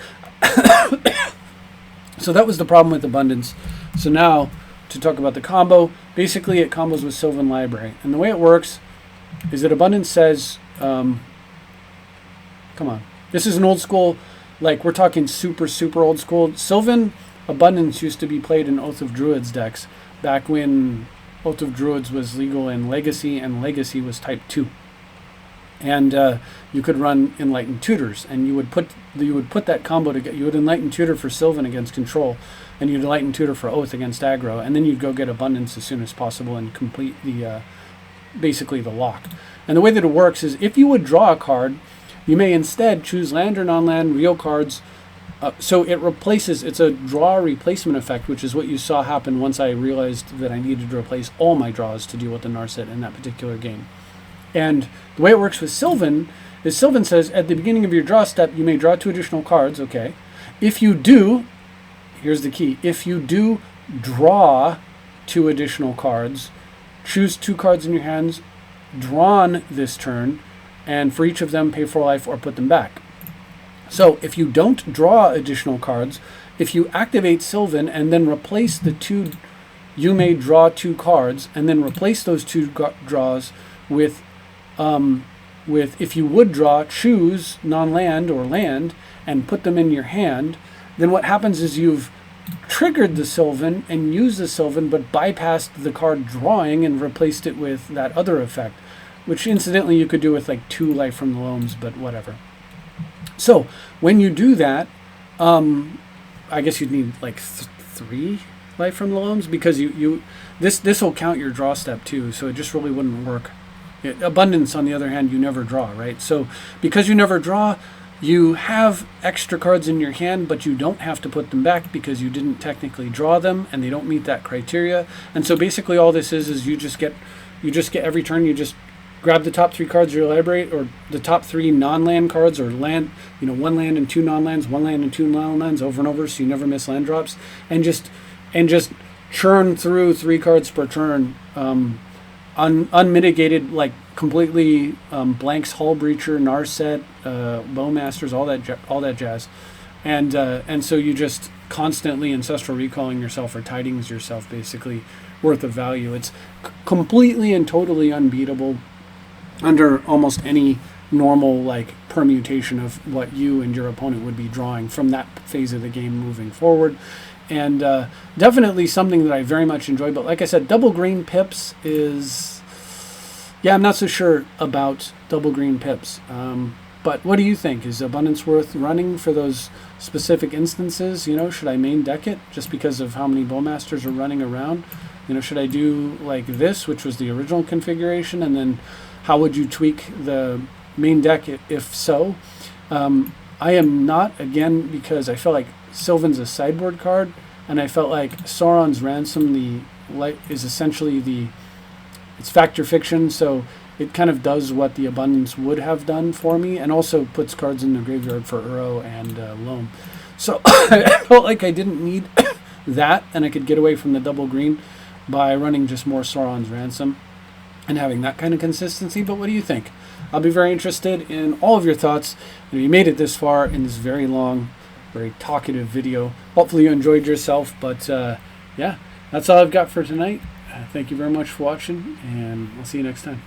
So that was the problem with Abundance. So now, to talk about the combo, basically it combos with Sylvan Library. And the way it works is that Abundance says, come on, this is an old school, we're talking super, super old school. Sylvan Abundance used to be played in Oath of Druids decks back when Oath of Druids was legal in Legacy, and Legacy was type 2. And you could run Enlightened Tutors, and you would put that combo together. You would Enlightened Tutor for Sylvan against Control, and you'd Enlightened Tutor for Oath against Aggro, and then you'd go get Abundance as soon as possible and complete the basically the lock. And the way that it works is if you would draw a card, you may instead choose land or non-land real cards. So it replaces, it's a draw replacement effect, which is what you saw happen once I realized that I needed to replace all my draws to deal with the Narset in that particular game. And the way it works with Sylvan is Sylvan says at the beginning of your draw step, you may draw 2 additional cards, okay. If you do, here's the key, if you do draw 2 additional cards, choose 2 cards in your hands drawn this turn, and for each of them pay 4 life or put them back. So if you don't draw additional cards, if you activate Sylvan and then replace the two, you may draw 2 cards and then replace those 2 draws with, if you would draw, choose non-land or land and put them in your hand, then what happens is you've triggered the Sylvan and used the Sylvan but bypassed the card drawing and replaced it with that other effect, which incidentally you could do with like 2 Life from the Loams, but whatever. So when you do that, I guess you'd need like 3 Life from the Loams, because this will count your draw step too, so it just really wouldn't work. Abundance, on the other hand, you never draw, right? So because you never draw, you have extra cards in your hand, but you don't have to put them back because you didn't technically draw them and they don't meet that criteria. And so basically all this is you just get every turn, you just grab the top 3 cards of your library, or the top 3 non-land cards, or land, 1 land and 2 non-lands, 1 land and 2 non-lands over and over, so you never miss land drops, and just churn through 3 cards per turn, unmitigated, like completely blanks, Hull Breacher, Narset, Bowmasters, all that jazz, and so you just constantly ancestral recalling yourself or tidings yourself, basically worth of value. It's completely and totally unbeatable under almost any normal like permutation of what you and your opponent would be drawing from that phase of the game moving forward. And definitely something that I very much enjoy. But like I said, double green pips is... Yeah, I'm not so sure about double green pips. But what do you think? Is Abundance worth running for those specific instances? Should I main deck it just because of how many Bowmasters are running around? Should I do like this, which was the original configuration, and then how would you tweak the main deck if so? I am not, again, because I feel like Sylvan's a sideboard card, and I felt like Sauron's Ransom is essentially it's factor fiction, so it kind of does what the Abundance would have done for me, and also puts cards in the graveyard for Uro and Loam. So I felt like I didn't need that, and I could get away from the double green by running just more Sauron's Ransom and having that kind of consistency. But what do you think? I'll be very interested in all of your thoughts. And if you made it this far in this very long, very talkative video, hopefully you enjoyed yourself. But yeah, that's all I've got for tonight. Thank you very much for watching, and I'll see you next time.